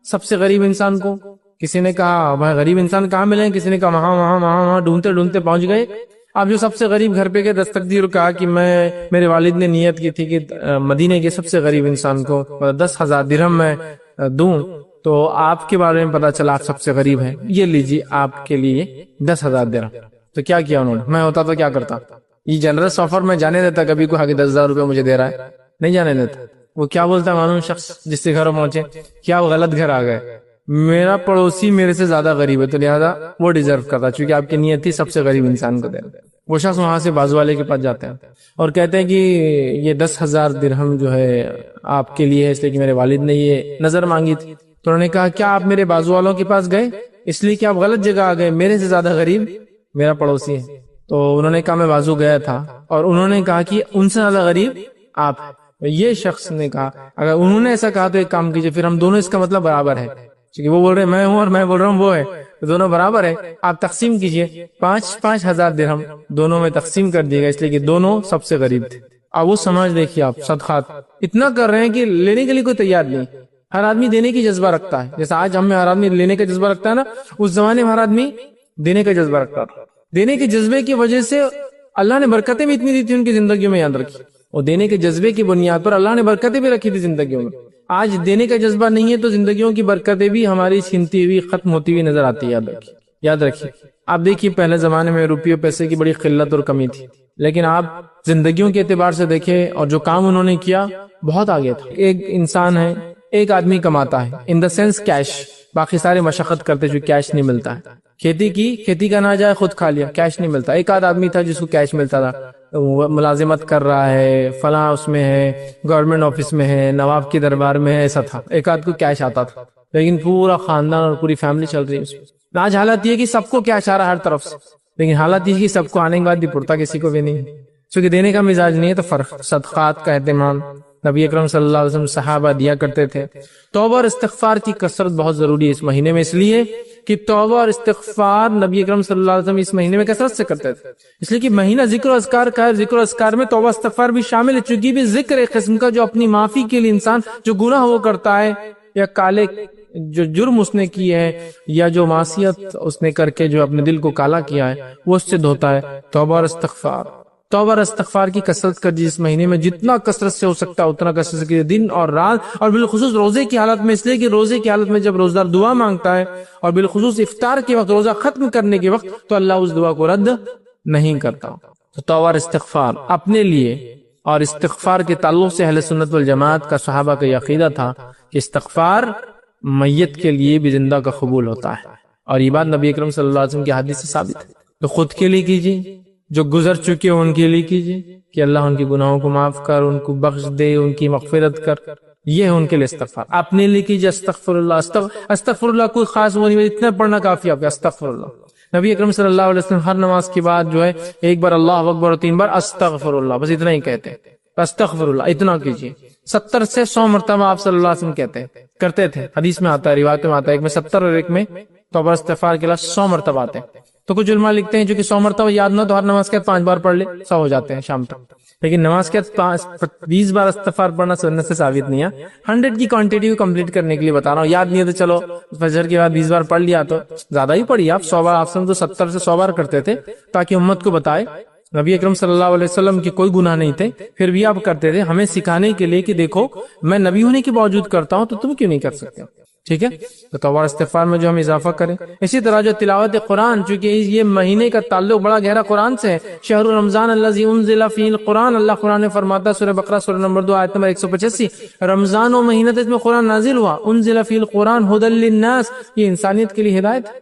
سب سے غریب انسان کو، کسی نے کہا بھائی غریب انسان کہاں ملے، کسی نے کہا وہاں ڈھونڈتے ڈھونڈتے پہنچ گئے۔ اب جو سب سے غریب گھر پہ گئے، دستک دی اور کہا کہ میرے والد نے نیت کی تھی کہ مدینے کے سب سے غریب انسان کو 10,000 درہم میں دوں، تو آپ کے بارے میں پتا چلا آپ سب سے غریب ہیں، یہ لیجیے آپ کے لیے 10,000 درہم۔ تو کیا کیا انہوں نے؟ میں ہوتا تو کیا کرتا؟ یہ جنرس آفر میں جانے دیتا کبھی کو، 10,000 روپے مجھے دے رہا ہے، نہیں جانے دیتا۔ وہ کیا بولتا ہے معلوم شخص جس سے گھر پہنچے، کیا وہ غلط گھر آ گئے، میرا پڑوسی میرے سے زیادہ غریب ہے تو لہذا وہ ڈیزرو کرتا، چونکہ آپ کی نیت تھی سب سے غریب انسان کو دینا۔ وہ شخص وہاں سے بازو والے کے پاس جاتے ہیں اور کہتے ہیں کہ یہ 10,000 درہم جو ہے آپ کے لیے ہے، اس لیے کہ میرے والد نے یہ نظر مانگی تھی۔ تو انہوں نے کہا کیا آپ میرے بازو والوں کے پاس گئے؟ اس لیے کہ آپ غلط جگہ آ گئے، میرے سے زیادہ غریب میرا پڑوسی ہے۔ تو انہوں نے کہا میں بازو گیا تھا، اور انہوں نے کہا کہ ان سے زیادہ غریب آپ ہیں۔ یہ شخص نے کہا اگر انہوں نے ایسا کہا تو ایک کام کیجئے، پھر ہم دونوں اس کا مطلب برابر ہے، کیونکہ وہ بول رہے میں ہوں اور میں بول رہا ہوں وہ ہے، تو دونوں برابر ہے، آپ تقسیم کیجئے، 5,000 درہم دونوں میں تقسیم کر دیے گا، اس لیے کہ دونوں سب سے غریب تھے۔ اب وہ سمجھ دیکھیے آپ، صدقات اتنا کر رہے ہیں کہ لینے کے لیے کوئی تیار نہیں۔ ہر آدمی دینے کی جذبہ رکھتا ہے، جیسا آج ہم میں ہر آدمی لینے کا جذبہ رکھتا ہے نا، اس زمانے میں ہر آدمی دینے کا جذبہ رکھتا تھا۔ دینے کے جذبے کی وجہ سے اللہ نے برکتیں بھی اتنی دی تھی ان کی زندگیوں میں، یاد رکھیے، اور دینے کے جذبے کی بنیاد پر اللہ نے برکتیں بھی رکھی تھی زندگیوں میں۔ آج دینے کا جذبہ نہیں ہے تو زندگیوں کی برکتیں بھی ہماری چھنتی ہوئی، ختم ہوتی ہوئی نظر آتی ہے۔ یاد رکھیے، آپ دیکھیے پہلے زمانے میں روپیوں پیسے کی بڑی قلت اور کمی تھی، لیکن آپ زندگیوں کے اعتبار سے دیکھیں اور جو کام انہوں نے کیا بہت آگے تھا۔ ایک انسان ہے، ایک آدمی کماتا ہے ان دا سینس کیش، باقی سارے مشقت کرتے جو کیش نہیں ملتا ہے۔ کھیتی کا نہ جائے خود کھا لیا، کیش نہیں ملتا۔ ایک آدھ آدمی تھا جس کو کیش ملتا تھا، وہ ملازمت کر رہا ہے، فلاں اس میں ہے، گورنمنٹ آفس میں ہے، نواب کے دربار میں ہے، ایسا تھا، ایک آدھ کو کیش آتا تھا، لیکن پورا خاندان اور پوری فیملی چل رہی ہے اس میں۔ آج حالت یہ ہے کہ سب کو کیش آ رہا ہے ہر طرف سے، لیکن حالت یہ ہے کہ سب کو آنے کے بعد بھی پڑتا کسی کو بھی نہیں، کیونکہ دینے کا مزاج نہیں ہے۔ تو فرق صدقات کا اہتمام نبی اکرم صلی اللہ علیہ وسلم صحابہ دیا کرتے تھے۔ توبہ اور استغفار کی کثرت بہت ضروری ہے اس مہینے میں، اس لیے کہ توبہ اور استغفار نبی اکرم صلی اللہ علیہ وسلم اس مہینے میں کثرت سے کرتے تھے، اس لیے کہ مہینہ ذکر و اذکار کا ہے۔ ذکر و اذکار میں توبہ استغفار بھی شامل ہے، چونکہ بھی ذکر ایک قسم کا جو اپنی معافی کے لیے انسان جو گناہ وہ کرتا ہے، یا کالے جو جرم اس نے کیے ہے، یا جو معصیت اس نے کر کے جو اپنے دل کو کالا کیا ہے، وہ اس سے دھوتا ہے۔ توبہ اور استغفار کی کثرت کر جس مہینے میں جتنا کثرت سے ہو سکتا ہے اتنا کثرت سے کیجیے، دن اور رات، اور بالخصوص روزے کی حالت میں، اس لیے کہ روزے کی حالت میں جب روزدار دعا مانگتا ہے، اور بالخصوص افطار کے وقت، روزہ ختم کرنے کے وقت، تو اللہ اس دعا کو رد نہیں کرتا۔ تو توبہ اور استغفار اپنے لیے، اور استغفار کے تعلق سے اہل سنت والجماعت کا صحابہ کا یہ عقیدہ تھا کہ استغفار میت کے لیے بھی زندہ کا قبول ہوتا ہے، اور یہ بات نبی اکرم صلی اللہ علیہ وسلم کی حدیث سے ثابت ہے۔ تو خود کے لیے کیجیے، جو گزر چکے ان کے لیے کیجیے کہ اللہ ان کے گناہوں کو معاف کر، ان کو بخش دے، ان کی مغفرت کر، یہ ہے ان کے لیے استغفار۔ اپنے لیے کیجیے استغفر اللہ، استغفر اللہ کوئی خاص وہ نہیں، اتنا پڑھنا کافی آپ استغفر اللہ۔ نبی اکرم صلی اللہ علیہ وسلم ہر نماز کے بعد جو ہے ایک بار اللہ اکبر اور 3 بار استغفر اللہ، بس اتنا ہی کہتے ہیں، استغفر اللہ اتنا کیجیے۔ 70 سے 100 مرتبہ آپ صلی اللہ علیہ وسلم کرتے تھے، حدیث میں آتا ہے، روایت میں آتا ہے، ایک میں 70 اور ایک میں توبہ استغفار کے لفظ 100 مرتبہ آتے ہیں۔ تو کچھ علماء لکھتے ہیں جو کہ 100 مرتبہ یاد نہ تو ہر نماز کے بعد 5 بار پڑھ لے، 100 ہو جاتے ہیں شام تک، لیکن نماز کے بعد 20 بار استغفار پڑھنا سنت سے ثابت نہیں ہے۔ 100 کی کوانٹٹی کو کمپلیٹ کرنے کے لیے بتا رہا ہوں، یاد نہیں ہے تو چلو فجر کے بعد 20 بار پڑھ لیا تو زیادہ ہی پڑھی آپ، 100 بار، آپ سے تو 70 سے 100 بار کرتے تھے، تاکہ امت کو بتائے نبی اکرم صلی اللہ علیہ وسلم کے کوئی گناہ نہیں تھے، پھر بھی آپ کرتے تھے، ہمیں سکھانے کے لیے کہ دیکھو میں نبی ہونے کے باوجود کرتا ہوں تو تم کیوں نہیں کر سکتے؟ ٹھیک ہے، تو توبہ استغفار میں جو ہم اضافہ کریں۔ اسی طرح جو تلاوت قرآن، چونکہ یہ مہینے کا تعلق بڑا گہرا قرآن سے ہے، شہر رمضان الذی انزل فیہ القرآن، اللہ قرآن نے فرماتا ہے سورہ بقرہ سورہ نمبر 2 آیت نمبر 185، رمضان و مہینہ اس میں قرآن نازل ہوا، انزل فیہ القرآن ھدی للناس، یہ انسانیت کے لیے ہدایت ہے۔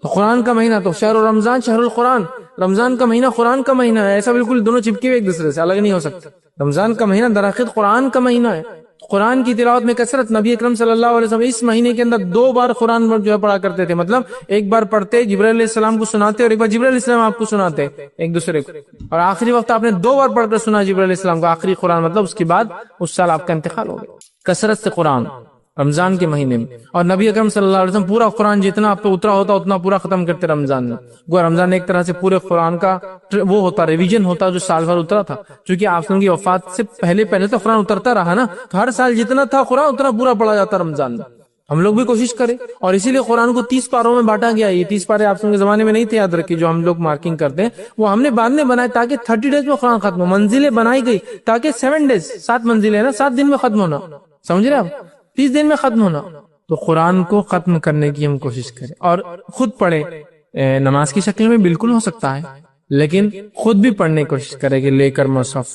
تو قرآن کا مہینہ تو شہر رمضان، شہر القرآن، رمضان کا مہینہ قرآن کا مہینہ ہے، ایسا بالکل دونوں چپکے ہوئے ایک دوسرے سے الگ نہیں ہو سکتے۔ رمضان کا مہینہ دراصل قرآن کا مہینہ ہے، قرآن کی تلاوت میں کثرت. نبی اکرم صلی اللہ علیہ وسلم اس مہینے کے اندر 2 بار قرآن جو ہے پڑھا کرتے تھے. مطلب ایک بار پڑھتے جبرائیل علیہ السلام کو سناتے اور ایک بار جبرائیل علیہ السلام آپ کو سناتے ایک دوسرے کو, اور آخری وقت آپ نے 2 بار پڑھ کر سنا جبرائیل علیہ السلام کو آخری قرآن. مطلب اس کے بعد اس سال آپ کا انتقال ہو گیا. کثرت سے قرآن رمضان کے مہینے میں. اور نبی اکرم صلی اللہ علیہ وسلم پورا قرآن جتنا آپ پہ اترا ہوتا اتنا پورا ختم کرتے رمضان میں. وہ رمضان ایک طرح سے پورے قرآن کا وہ ہوتا ریویژن ہوتا جو سال بھر اترا تھا, چونکہ آپ کی وفات سے پہلے تو قرآن اترتا رہا نا, تو ہر سال جتنا تھا قرآن اتنا پورا پڑھا جاتا رمضان میں. ہم لوگ بھی کوشش کریں, اور اسی لیے قرآن کو 30 پاروں میں بانٹا گیا. یہ 30 پارے آپ کے زمانے میں نہیں تھے, یاد رکھیے, جو ہم لوگ مارکنگ کرتے ہیں وہ ہم نے بعد میں بنائے تاکہ 30 ڈیز میں قرآن ختم ہو. منزلیں بنائی گئی تاکہ 7 ڈیز 7 منزلیں نا 7 دن میں ختم ہونا, سمجھ رہے آپ, 30 دن میں ختم ہونا. تو قرآن کو ختم کرنے کی ہم کوشش کریں اور خود پڑھے. نماز کی شکل میں بالکل ہو سکتا ہے, لیکن خود بھی پڑھنے کی کوشش کرے کہ لے کر مصحف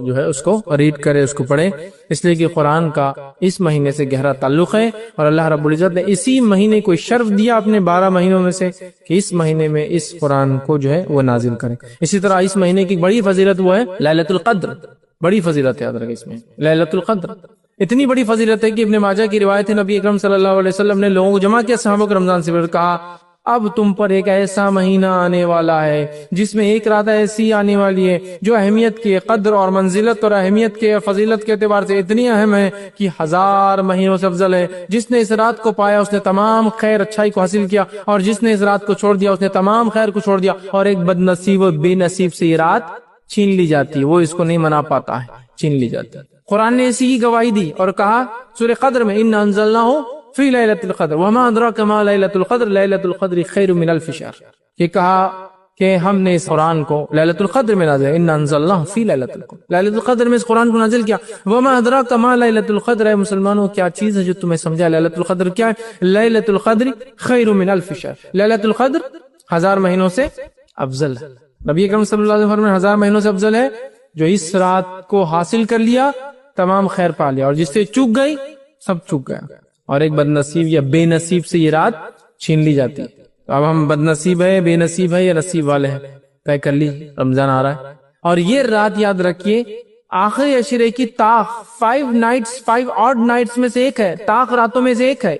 جو ہے اس کو ریڈ کرے, اس کو پڑھے, اس لیے کہ قرآن کا اس مہینے سے گہرا تعلق ہے. اور اللہ رب العزت نے اسی مہینے کو شرف دیا اپنے 12 مہینوں میں سے کہ اس مہینے میں اس قرآن کو جو ہے وہ نازل کرے. اسی طرح اس مہینے کی بڑی فضیلت وہ ہے لیلۃ القدر. بڑی فضیلت یاد رکھیں اس میں لیلۃ القدر. اتنی بڑی فضیلت ہے کہ ابن ماجہ کی روایت ہے, نبی اکرم صلی اللہ علیہ وسلم نے لوگوں کو جمع کیا صحابہ کو رمضان سے پہلے, کہا اب تم پر ایک ایسا مہینہ آنے والا ہے جس میں ایک رات ایسی آنے والی ہے جو اہمیت کے قدر اور منزلت اور اہمیت کے فضیلت کے اعتبار سے اتنی اہم ہے کہ 1000 مہینوں سے افضل ہے. جس نے اس رات کو پایا اس نے تمام خیر اچھائی کو حاصل کیا, اور جس نے اس رات کو چھوڑ دیا اس نے تمام خیر کو چھوڑ دیا. اور ایک بد نصیب و بے نصیب سے یہ رات چھین لی جاتی ہے, وہ اس کو نہیں منا پاتا ہے, چھین لی جاتی ہے. قرآن نے اسی کی گواہی دی اور کہا سورہ قدر میں انا انزلناہ فی لیلۃ القدر وما ادراک ما لیلۃ القدر لیلۃ القدر خیر من الف شہر. یہ کہا کہ ہم نے اس قرآن کو لیلۃ القدر میں نازل, انا انزلناہ فی لیلۃ القدر, لیلۃ القدر میں اس قرآن کو نازل کیا. وما ادراک ما لیلۃ القدر, اے مسلمانوں کیا چیز ہے جو تمہیں سمجھا لیلۃ القدر کیا ہے. لیلۃ القدر خیر من الف شہر, لیلۃ القدر 1000 مہینوں سے افضل ہے. نبی اکرم صلی اللہ علیہ وسلم 1000 مہینوں سے افضل ہے. جو اس رات کو حاصل کر لیا تمام خیر پا لیا, اور جس سے چوک گئی سب چوک گیا, اور ایک بد نصیب یا بے نصیب سے یہ رات چھین لی جاتی. تو اب ہم بد نصیب ہے, بے نصیب ہے یا نصیب والے ہیں, طے کر لی, رمضان آ رہا ہے. اور یہ رات یاد رکھیے آخری عشرے کی طاق 5 نائٹس 5 آڈ نائٹس میں سے ایک ہے, طاق راتوں میں سے ایک ہے.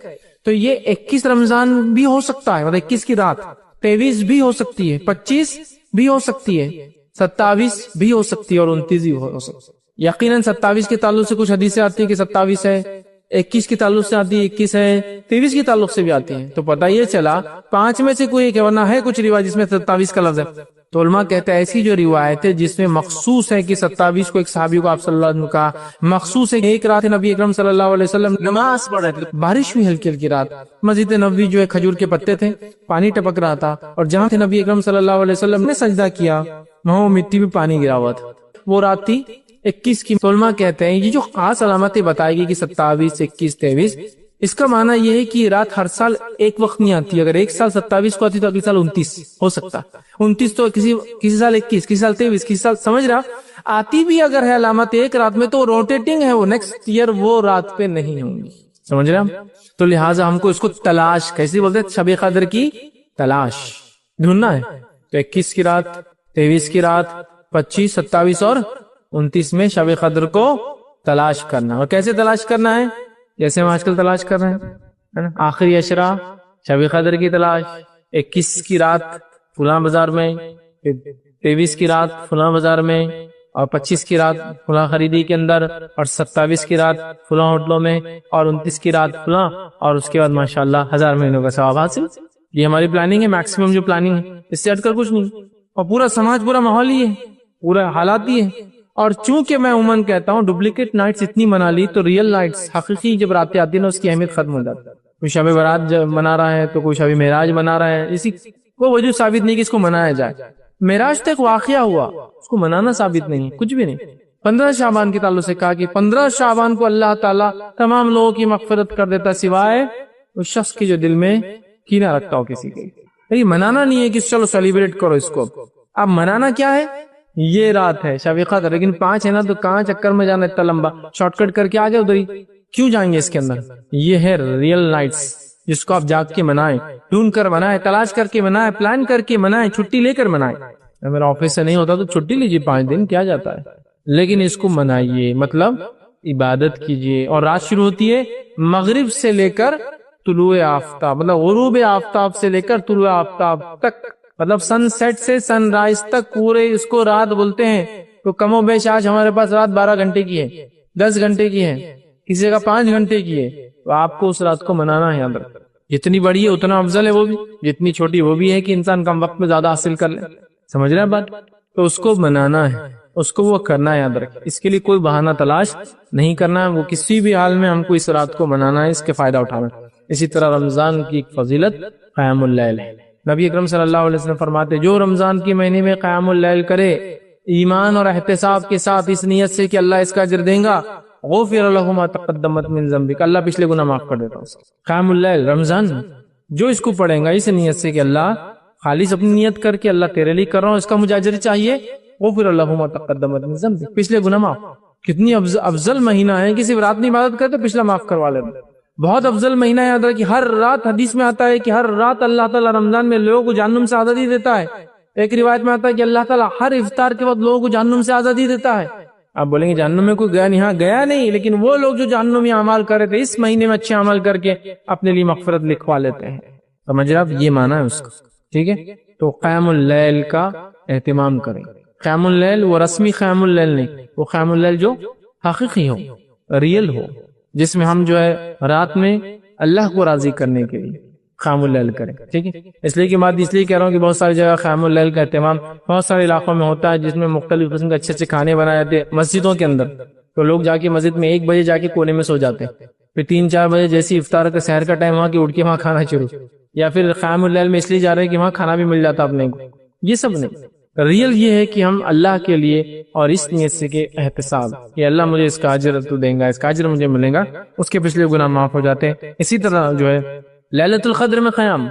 تو یہ 21 رمضان بھی ہو سکتا ہے, مطلب 21 کی رات 23 بھی ہو سکتی ہے, 25 بھی ہو سکتی ہے, 27 بھی ہو سکتی ہے, اور 29 بھی ہو سکتی ہے. یقیناً 27 کے تعلق سے کچھ حدیثیں آتی ہیں کہ 27 ہے, 21 کے تعلق سے آتی ہے 21 ہے, 23 کے تعلق سے بھی آتی ہیں. تو پتہ یہ چلا 5 میں سے کوئی ایک ہے, ورنہ ہے کچھ روایت جس میں 27 کا لفظ ہے. تو علماء کہتے ہیں ایسی جو روایت ہے جس میں مخصوص ہے کہ 27 کو ایک صحابی کو آپ صلی اللہ علیہ وسلم کہا, مخصوص ہے ایک رات نبی اکرم صلی اللہ علیہ وسلم نماز پڑھ رہے تھے, بارش ہوئی ہلکی ہلکی رات, مسجد نبوی جو ہے کھجور کے پتے تھے, پانی ٹپک رہا تھا, اور جہاں تھے نبی اکرم صلی اللہ علیہ وسلم نے سجدہ کیا وہاں مٹی میں پانی گرا ہوا تھا. وہ رات تھی 21 کی. علماء کہتے ہیں یہ جو خاص علامتیں بتائی گئی کہ 27 21 23, اس کا معنی یہ ہے کہ یہ رات ہر سال ایک وقت نہیں آتی. اگر ایک سال 27 کو آتی تو اگلے سال 29 ہو سکتا, 29 تو کسی سال 21, کسی سال 23, کسی سال, سمجھ رہا, آتی بھی اگر ہے علامت ایک رات میں تو روٹیٹنگ ہے, وہ نیکسٹ ایئر وہ رات پہ نہیں ہوں گی, سمجھ رہا. تو لہٰذا ہم کو اس کو تلاش, کیسے بولتے ہیں, شب قدر کی تلاش ڈھونڈنا ہے. تو 21 کی رات, 23 کی رات, 25, 27 اور 29 میں شب قدر کو تلاش کرنا. اور کیسے تلاش کرنا ہے, جیسے ہم آج کل تلاش کر رہے ہیں, آخری عشرہ شب قدر کی تلاش, 21 کی رات فلاں بازار میں, 23 کی رات فلاں بازار میں, اور 25 کی رات فلاں خریدی کے اندر, اور 27 کی رات فلاں ہوٹلوں میں, اور 29 کی رات فلاں, اور اس کے بعد ماشاءاللہ 1000 مہینوں کا ثواب حاصل. یہ ہماری پلاننگ ہے, میکسیمم جو پلاننگ ہے, اس سے ہٹ کر کچھ نہیں. اور پورا سماج, پورا ماحول ہی ہے, پورا حالات ہی ہے. اور چونکہ میں عموماً کہتا ہوں ڈپلیکیٹ نائٹس اتنی منا لی تو ریئل نائٹس حقیقی جب راتیں آتی ہیں نا اس کی اہمیت ختم ہو جاتی ہے. کوئی شب برات منا رہا ہے تو کوئی شب معراج منا رہا ہے, اسی کو وجود ثابت نہیں کہ اس کو منایا جائے. معراج تو ایک واقعہ ہوا, اس کو منانا ثابت نہیں, کچھ بھی نہیں. 15 شعبان کے تعلق سے کہا کہ 15 شعبان کو اللہ تعالیٰ تمام لوگوں کی مغفرت کر دیتا سوائے اس شخص کے جو دل میں کینہ رکھتا ہو کسی کے. یہ منانا نہیں ہے کہ چلو سیلیبریٹ کرو اس کو. اب منانا کیا ہے, یہ رات ہے شب قدر, لیکن 5 ہے نا, تو کہاں چکر میں جانا اتنا لمبا, شارٹ کٹ کر کے آ جاؤ ادھر ہی, کیوں جائیں گے اس کے اندر. یہ ہے ریئل نائٹس جس کو آپ جاگ کے منائیں, ڈھونڈ کر منائیں, تلاش کر کے منائیں, پلان کر کے منائیں, چھٹی لے کر منائیں. میرا آفس سے نہیں ہوتا تو چھٹی لیجیے 5 دن, کیا جاتا ہے, لیکن اس کو منائیے. مطلب عبادت کیجیے. اور رات شروع ہوتی ہے مغرب سے لے کر طلوع آفتاب، مطلب غروب آفتاب سے لے کر طلوع آفتاب تک، مطلب سن سیٹ سے سن رائز تک پورے اس کو رات بولتے ہیں. تو کم و بیش آج ہمارے پاس رات 12 گھنٹے کی ہے، 10 گھنٹے کی ہے، کسی کا 5 گھنٹے کی ہے. تو آپ کو اس رات کو منانا ہے. یاد رکھ، جتنی بڑی ہے اتنا افضل ہے وہ بھی، جتنی چھوٹی وہ بھی ہے کہ انسان کم وقت میں زیادہ حاصل کر لے. سمجھ رہے ہیں بات؟ تو اس کو منانا ہے، اس کو وہ کرنا ہے. یاد رکھ، اس کے لیے کوئی بہانہ تلاش نہیں کرنا ہے. وہ کسی بھی حال میں ہم کو اس رات کو منانا ہے، اس کے فائدہ اٹھانا ہے. اسی طرح رمضان کی ایک فضیلت قیام اللیل ہے. نبی اکرم صلی اللہ علیہ وسلم فرماتے جو رمضان کے مہینے میں قیام اللیل کرے ایمان اور احتساب کے ساتھ، اس نیت سے کہ اللہ اس کا اجر دیں گا، غفر له ما تقدمت من ذنبک، اللہ پچھلے گناہ معاف کر دیتا ہوں. قیام اللیل رمضان جو اس کو پڑھیں گا اس نیت سے کہ اللہ خالص اپنی نیت کر کے اللہ تیرے لیے کر رہا ہوں، اس کا مجھے اجر چاہیے، غفر له ما تقدمت من ذنبک، پچھلے گناہ معاف. کتنی افضل مہینہ ہے کہ صرف رات میں عبادت کرے تو پچھلا معاف کروا لیتا. بہت افضل مہینہ ہے. یاد رکھیے ہر رات حدیث میں آتا ہے کہ ہر رات اللہ تعالیٰ رمضان میں لوگوں کو جہنم سے آزادی دیتا ہے. ایک روایت میں آتا ہے کہ اللہ تعالیٰ ہر افطار کے بعد لوگوں کو جہنم سے آزادی دیتا ہے. آپ بولیں گے جہنم میں کوئی گیا نہیں؟ ہاں گیا نہیں، لیکن وہ لوگ جو جہنمی اعمال کر رہے تھے اس مہینے میں اچھے عمل کر کے اپنے لیے مغفرت لکھوا لیتے ہیں. سمجھ رہے آپ؟ یہ معنی ہے اس کا. ٹھیک ہے، تو قیام اللیل کا اہتمام کریں. قیام اللیل وہ رسمی قیام اللیل نہیں، وہ قیام اللیل جو حقیقی ہو، ریئل ہو، جس میں ہم جو ہے رات میں اللہ کو راضی کرنے کے لیے قیام اللیل کریں. ٹھیک ہے، اس لیے کہ بات اس لیے کہہ رہا ہوں کہ بہت ساری جگہ قیام اللیل کا اہتمام بہت سارے علاقوں میں ہوتا ہے، جس میں مختلف قسم کے اچھے اچھے کھانے بنائے جاتے ہیں مسجدوں کے اندر. تو لوگ جا کے مسجد میں 1 بجے جا کے کونے میں سو جاتے ہیں، پھر 3-4 بجے جیسی افطار کا سحر کا ٹائم وہاں کے اٹھ کے وہاں کھانا شروع، یا پھر قیام اللیل میں اس لیے جا رہے ہیں کہ وہاں کھانا بھی مل جاتا اپنے کو. یہ سب نہیں، ریئل یہ ہے کہ ہم اللہ کے لیے اور اس نیت سے کہ احتساب کہ اللہ مجھے اس کا اجر تو دیں گا، اس کا اجر مجھے ملے گا، اس کے پچھلے گناہ معاف ہو جاتے ہیں. اسی طرح جو ہے لیلۃ القدر میں قیام،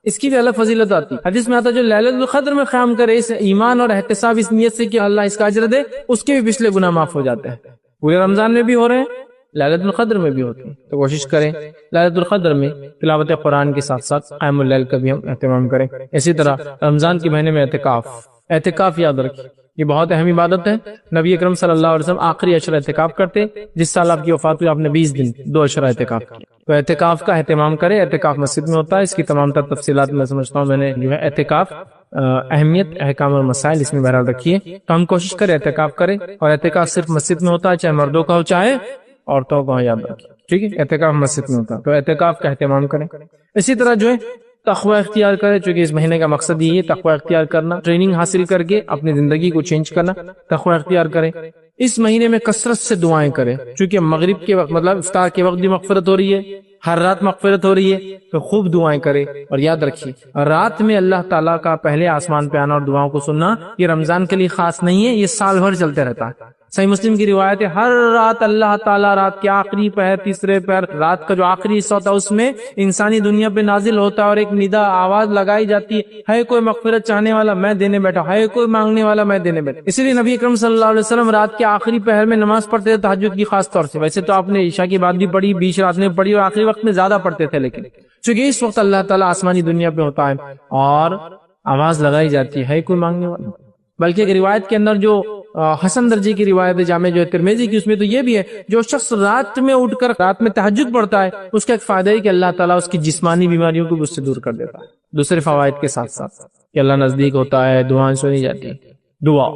اس کی بھی الگ فضیلت آتی. حدیث میں آتا ہے جو لیلۃ القدر میں قیام کرے اس ایمان اور احتساب اس نیت سے کہ اللہ اس کا اجر دے، اس کے بھی پچھلے گناہ معاف ہو جاتے ہیں. پورے رمضان میں بھی ہو رہے ہیں، لیلۃ القدر میں بھی ہوتے ہیں. تو کوشش کریں لیلۃ القدر میں تلاوت قرآن کے ساتھ ساتھ قیام اللیل کا بھی ہم اہتمام کریں. اسی طرح رمضان کے مہینے میں اعتکاف یاد رکھیں، یہ بہت اہم عبادت ہے. نبی اکرم صلی اللہ علیہ وسلم آخری عشرہ اعتکاف کرتے. جس سال آپ کی وفات ہوئی آپ نے 20 دن 2 عشرہ اعتکاف کیا. تو اعتکاف کا اہتمام کریں. اعتکاف مسجد میں ہوتا ہے، اس کی تمام تر تفصیلات میں سمجھتا ہوں میں نے جو ہے اعتکاف اہمیت احکام اور مسائل اس میں بہرحال رکھیے. تو ہم کوشش کریں اعتکاف کریں، اور اعتکاف صرف مسجد میں ہوتا ہے، چاہے مردوں کا ہو چاہے عورتوں کا ہو. یاد رکھیں ٹھیک ہے، اعتکاف مسجد میں ہوتا ہے، تو اعتکاف کا اہتمام کریں. اسی طرح جو ہے تقوی اختیار کرے، چونکہ اس مہینے کا مقصد یہ ہے تقوی اختیار کرنا، ٹریننگ حاصل کر کے اپنی زندگی کو چینج کرنا. تقوی اختیار کرے. اس مہینے میں کثرت سے دعائیں کرے، چونکہ مغرب کے وقت مطلب افطار کے وقت بھی مغفرت ہو رہی ہے، ہر رات مغفرت ہو رہی ہے، تو خوب دعائیں کرے. اور یاد رکھیے رات میں اللہ تعالیٰ کا پہلے آسمان پہ آنا اور دعاؤں کو سننا یہ رمضان کے لیے خاص نہیں ہے، یہ سال بھر چلتے رہتا ہے. صحیح مسلم کی روایت ہے ہر رات اللہ تعالیٰ رات کے آخری پہر، تیسرے پہر، رات کا جو آخری حصہ ہوتا ہے اس میں انسانی دنیا پہ نازل ہوتا ہے، اور ایک ندا آواز لگائی جاتی ہے کوئی مغفرت چاہنے والا میں دینے بیٹھا، ہے کوئی مانگنے والا میں دینے بیٹھا. اسی لیے نبی اکرم صلی اللہ علیہ وسلم رات کے آخری پہر میں نماز پڑھتے تھے تہجد کی خاص طور سے. ویسے تو آپ نے عشاء کی بعد بھی پڑھی، بیچ رات میں پڑھی، اور آخری وقت میں زیادہ پڑھتے تھے، لیکن چونکہ اس وقت اللہ تعالیٰ آسمانی دنیا پہ ہوتا ہے اور آواز لگائی جاتی ہے کوئی مانگنے والا. بلکہ ایک روایت کے اندر جو حسن درجے کی روایت ہے جامع جو ہے ترمذی کی، اس میں تو یہ بھی ہے جو شخص رات میں اٹھ کر رات میں تہجد پڑھتا ہے اس کا ایک فائدہ ہے کہ اللہ تعالیٰ اس کی جسمانی بیماریوں کو بھی اس سے دور کر دیتا ہے، دوسرے فوائد کے ساتھ ساتھ کہ اللہ نزدیک ہوتا ہے، دعائیں سنی جاتی ہیں. دعا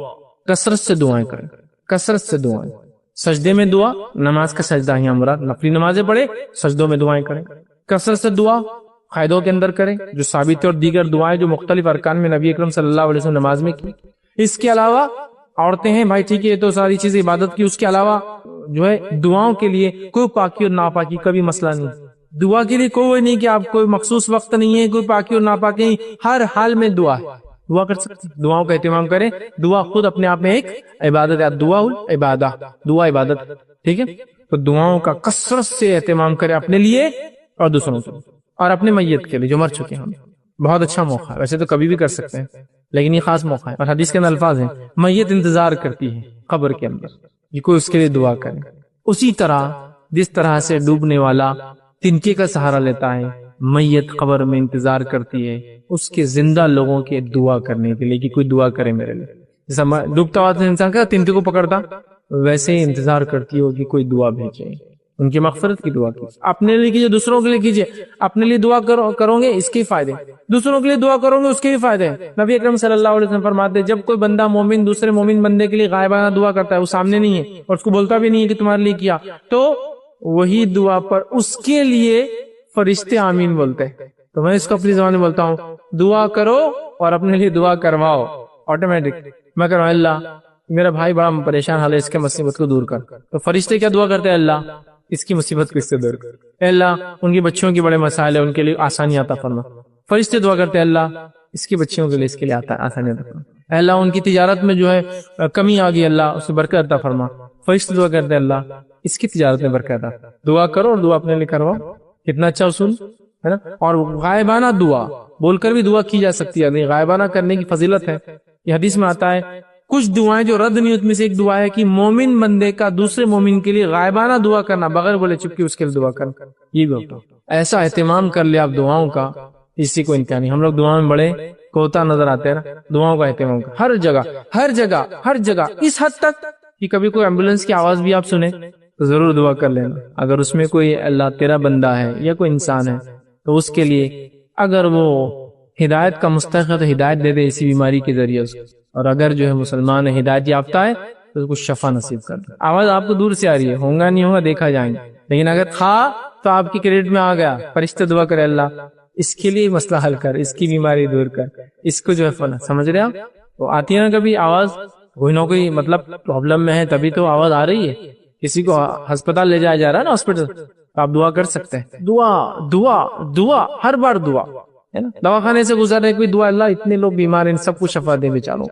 کثرت سے دعائیں کریں، کثرت سے دعائیں. سجدے میں دعا، نماز کا سجدہ ہی مراد، نفلی نمازیں پڑھے سجدوں میں دعائیں کریں. کثرت سے دعا قائدوں کے اندر کریں جو ثابت ہے، اور دیگر دعائیں جو مختلف ارکان میں نبی اکرم صلی اللہ علیہ وسلم نماز میں کی. اس کے علاوہ عورتیں ہیں بھائی ٹھیک ہے، یہ تو ساری چیزیں عبادت کی، اس کے علاوہ جو ہے دعاؤں کے لیے کوئی پاکی اور ناپاکی کا بھی مسئلہ نہیں. دعا کے لیے کوئی نہیں کہ آپ کوئی مخصوص وقت نہیں ہے، کوئی پاکی اور ناپاکی نہیں، ہر حال میں دعا کر سکتے. دعاؤں کا اہتمام کریں. دعا خود اپنے آپ میں ایک عبادت ہے، دعا عبادہ، دعا عبادت. ٹھیک ہے، تو دعاؤں کا کثرت سے اہتمام کریں اپنے لیے اور دوسروں کے لیے، اور اپنے میت کے لیے جو مر چکے ہیں. بہت اچھا موقع ہے، ویسے تو کبھی بھی کر سکتے ہیں لیکن یہ خاص موقع ہے. اور حدیث کے اندر الفاظ ہیں میت انتظار کرتی ہے قبر کے اندر، یہ کوئی اس کے لیے دعا کرے. اسی طرح جس طرح سے ڈوبنے والا تنکے کا سہارا لیتا ہے، میت قبر میں انتظار کرتی ہے اس کے زندہ لوگوں کے دعا کرنے کے لیے کہ کوئی دعا کرے میرے لیے. جیسا ڈوبتا ہوا انسان کا تنکے کو پکڑتا ویسے ہی انتظار کرتی ہو کہ کوئی دعا بھیجے، ان کی مغفرت کی دعا کیجیے. اپنے لیے کیجیے، دوسروں کے لیے کیجیے. اپنے لیے دعا کرو گے اس کے فائدے، دوسروں کے لیے دعا کرو گے اس کے بھی فائدے. نبی اکرم صلی اللہ علیہ وسلم فرماتے ہیں جب کوئی بندہ مومن دوسرے مومن بندے کے لیے غائبانہ دعا کرتا ہے، وہ سامنے نہیں ہے اور اس کو بولتا بھی نہیں ہے کہ تمہارے لیے کیا، تو وہی دعا پر اس کے لیے فرشتے آمین بولتے ہیں. تو میں اس کو اپنی زبان میں بولتا ہوں، دعا کرو اور اپنے لیے دعا کرواؤ آٹومیٹک. میں کہہ رہا ہوں اللہ میرا بھائی بڑا پریشان حال ہے، اس کے مصیبت کو دور کر. تو فرشتے کیا دعا کرتے ہیں؟ اللہ اس کی مصیبت کو اس سے دور کر. اے اللہ ان کی بچیوں کی بڑے مسائل ہیں، ان کے لیے آسانی عطا فرما. فرشتے دعا کرتے ہیں اللہ اس کی بچیوں کے لیے اس کے لیے آسانی عطا فرما. اے اللہ ان کی تجارت میں جو ہے کمی آ گئی، اللہ اس میں برکت عطا فرما. فرشتے دعا کرتے ہیں اللہ اس کی تجارت میں برکت عطا. دعا کرو اور دعا اپنے لیے کرواؤ. کتنا اچھا اصول ہے نا. اور غائبانہ دعا بول کر بھی دعا کی جا سکتی ہے، غائبانہ کرنے کی فضیلت ہے. یہ حدیث میں آتا ہے کچھ دعائیں جو رد نہیں، اس میں سے ایک دعا ہے کہ مومن بندے کا دوسرے مومن کے لیے غائبانہ دعا کرنا، بغیر بولے چپکی اس کے لیے دعا کرنا. یہ بھی ایسا اہتمام کر لیا آپ دعاؤں کا، اسی کو انتہا نہیں. ہم لوگ دعاؤں میں بڑے کوتا نظر آتے ہیں نا. دعاؤں کا اہتمام کر ہر جگہ ہر جگہ ہر جگہ، اس حد تک کہ کبھی کوئی ایمبولینس کی آواز بھی آپ سنیں تو ضرور دعا کر لینا. اگر اس میں کوئی اللہ تیرا بندہ ہے یا کوئی انسان ہے تو اس کے لیے اگر وہ ہدایت کا مستحق ہے تو ہدایت دے دے اسی بیماری کے ذریعے اس کو. اور اگر جو ہے مسلمان ہے ہدایت یافتہ ہے تو اس کو شفا نصیب کر دے. آواز آپ کو دور سے آ رہی ہے، ہوگا نہیں ہوگا دیکھا جائیں گے، لیکن اگر تھا تو آپ کی کریڈٹ میں آ گیا. فرشتے دعا کرے اللہ اس کے لیے مسئلہ حل کر، اس کی بیماری دور کر، اس کو جو ہے فنا. سمجھ رہے آپ؟ تو آتی ہے نا کبھی آواز، کوئی نہ کوئی مطلب پرابلم میں ہے تبھی تو آواز آ رہی ہے. کسی کو ہسپتال لے جایا جا رہا ہے نا، ہاسپٹل، آپ دعا کر سکتے ہیں. دعا دعا دعا ہر بار دعا ہے نا. دواخانے سے گزر رہے کوئی دعا، اللہ اتنے لوگ بیمار ہیں ان سب کو شفا دے بیچاروں.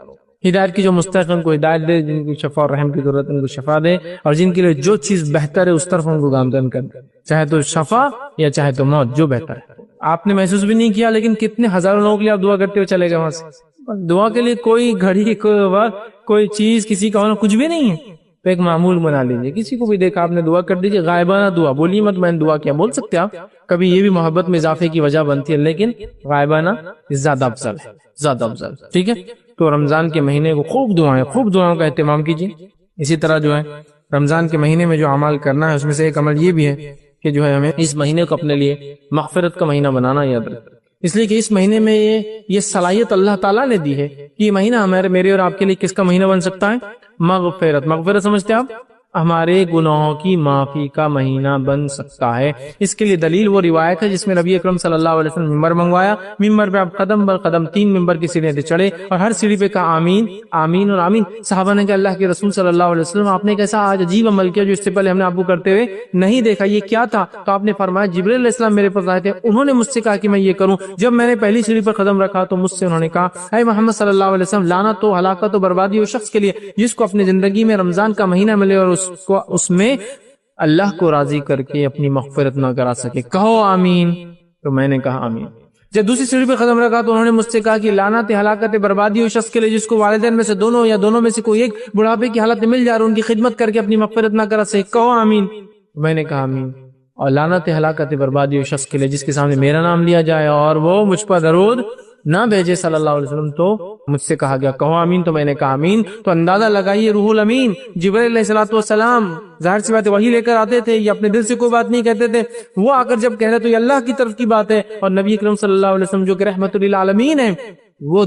ہدایت کی جو مستحق ان کو ہدایت دے، جن کو شفا اور رحم کی ضرورت ان کو شفا دے، اور جن کے لیے جو چیز بہتر ہے اس طرف ان کو گامزن کر دے، چاہے تو شفا یا چاہے تو موت، جو بہتر ہے. آپ نے محسوس بھی نہیں کیا لیکن کتنے ہزاروں لوگوں کے لیے آپ دعا کرتے ہوئے چلے گئے وہاں سے. دعا کے لیے کوئی گھڑی کوئی وقت کوئی چیز کسی کا ہونا کچھ بھی نہیں ہے. تو ایک معمول بنا لیجیے، کسی کو بھی دیکھا آپ نے دعا کر دیجیے. غائبانہ دعا بولیے مت میں نے دعا کیا، بول سکتے آپ، کبھی یہ بھی محبت میں اضافے کی وجہ بنتی ہے، لیکن غائبانہ زیادہ افضل ہے، زیادہ افضل. ٹھیک ہے. تو رمضان کے مہینے کو خوب دعاؤں کا اہتمام کیجیے. اسی طرح جو ہے رمضان کے مہینے میں جو عمل کرنا ہے اس میں سے ایک عمل یہ بھی ہے کہ جو ہے ہمیں اس مہینے کو اپنے لیے مغفرت کا مہینہ بنانا یاد رکھیں. اس لیے کہ اس مہینے میں یہ صلاحیت اللہ تعالیٰ نے دی ہے کہ یہ مہینہ میرے اور آپ کے لیے کس کا مہینہ بن سکتا ہے؟ مغفرت سمجھتے ہیں آپ؟ ہمارے گناہوں کی معافی کا مہینہ بن سکتا ہے. اس کے لیے دلیل وہ روایت ہے جس میں نبی اکرم صلی اللہ علیہ وسلم ممبر منگوایا، ممبر پہ آپ قدم بر قدم 3 ممبر کی سیڑھیاں چڑھے اور ہر سیڑھی پہ کہا آمین آمین اور آمین. صحابہ نے کہا اللہ کے رسول صلی اللہ علیہ وسلم آپ نے کیسا آج عجیب عمل کیا جو اس سے پہلے ہم نے آپ کو کرتے ہوئے نہیں دیکھا، یہ کیا تھا؟ تو آپ نے فرمایا جبریل علیہ السلام میرے پاس آئے تھے، انہوں نے مجھ سے کہا کہ میں یہ کروں. جب میں نے پہلی سیڑھی پر قدم رکھا تو مجھ سے انہوں نے کہا اے محمد صلی اللہ علیہ وسلم لعنت و ہلاکت و بربادی اس شخص کے لیے جس کو اپنی زندگی میں رمضان کا مہینہ ملے اور اس میں اللہ کو راضی کر کے اپنی مغفرت نہ کرا سکے. کہو آمین. تو میں نے کہا آمین. جب دوسری سیڑھی پہ قدم رکھا تو انہوں نے مجھ سے کہا کہ لعنت ہلاکت بربادی اس شخص کے لیے جس کو والدین میں سے دونوں یا دونوں میں سے کوئی ایک بڑھاپے کی حالت میں مل جائے اور ان کی خدمت کر کے اپنی مغفرت نہ کرا سکے. کہو آمین. میں نے کہا آمین. اور لعنت ہلاکت بربادی اس شخص کے لیے جس کے سامنے میرا نام لیا جائے اور وہ مجھ پر درود نہ بھیجے صلی اللہ علیہ وسلم. تو مجھ سے کہا گیا کہو آمین. تو میں نے کہا آمین. تو اندازہ لگائیے روح الامین جبرائیل علیہ الصلوۃ والسلام ظاہر سی بات ہے وہی لے کر آتے تھے، یہ اپنے دل سے کوئی بات نہیں کہتے تھے، وہ آ کر جب کہہ رہے تو یہ اللہ کی طرف کی بات ہے. اور نبی اکرم صلی اللہ علیہ وسلم جو کہ رحمت للعالمین ہے وہ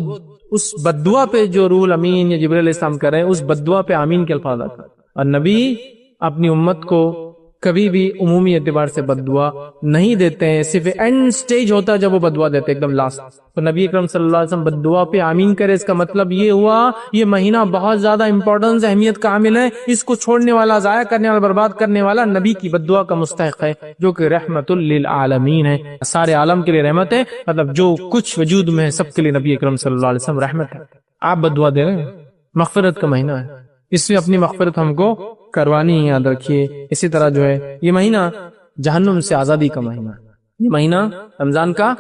اس بددعا پہ جو روح الامین یا جبرائیل علیہ السلام کر رہے ہیں اس بددعا پہ آمین کے الفاظ آتے ہیں. اور نبی اپنی امت کو کبھی بھی عمومی اعتبار سے بددعا نہیں دیتے ہیں، صرف اینڈ سٹیج ہوتا ہے جب وہ بددعا دیتے ہیں ایک دم لاسٹ. تو نبی اکرم صلی اللہ علیہ وسلم بددعا پہ آمین کرے، اس کا مطلب یہ ہوا یہ مہینہ بہت زیادہ امپورٹنس اہمیت کا حامل ہے، اس کو چھوڑنے والا ضائع کرنے والا برباد کرنے والا نبی کی بددعا کا مستحق ہے جو کہ رحمت للعالمین ہے، سارے عالم کے لیے رحمت ہے. مطلب جو کچھ وجود میں ہے سب کے لیے نبی اکرم صلی اللہ علیہ وسلم رحمت ہے. آپ بددعا دے رہے ہیں، مغفرت کا مہینہ ہے، اس میں اپنی مغفرت ہم کو کروانی ہے، یاد رکھیے. اسی طرح جو ہے یہ مہینہ جہنم سے آزادی کا مہینہ ہے. یہ مہینہ رمضان کا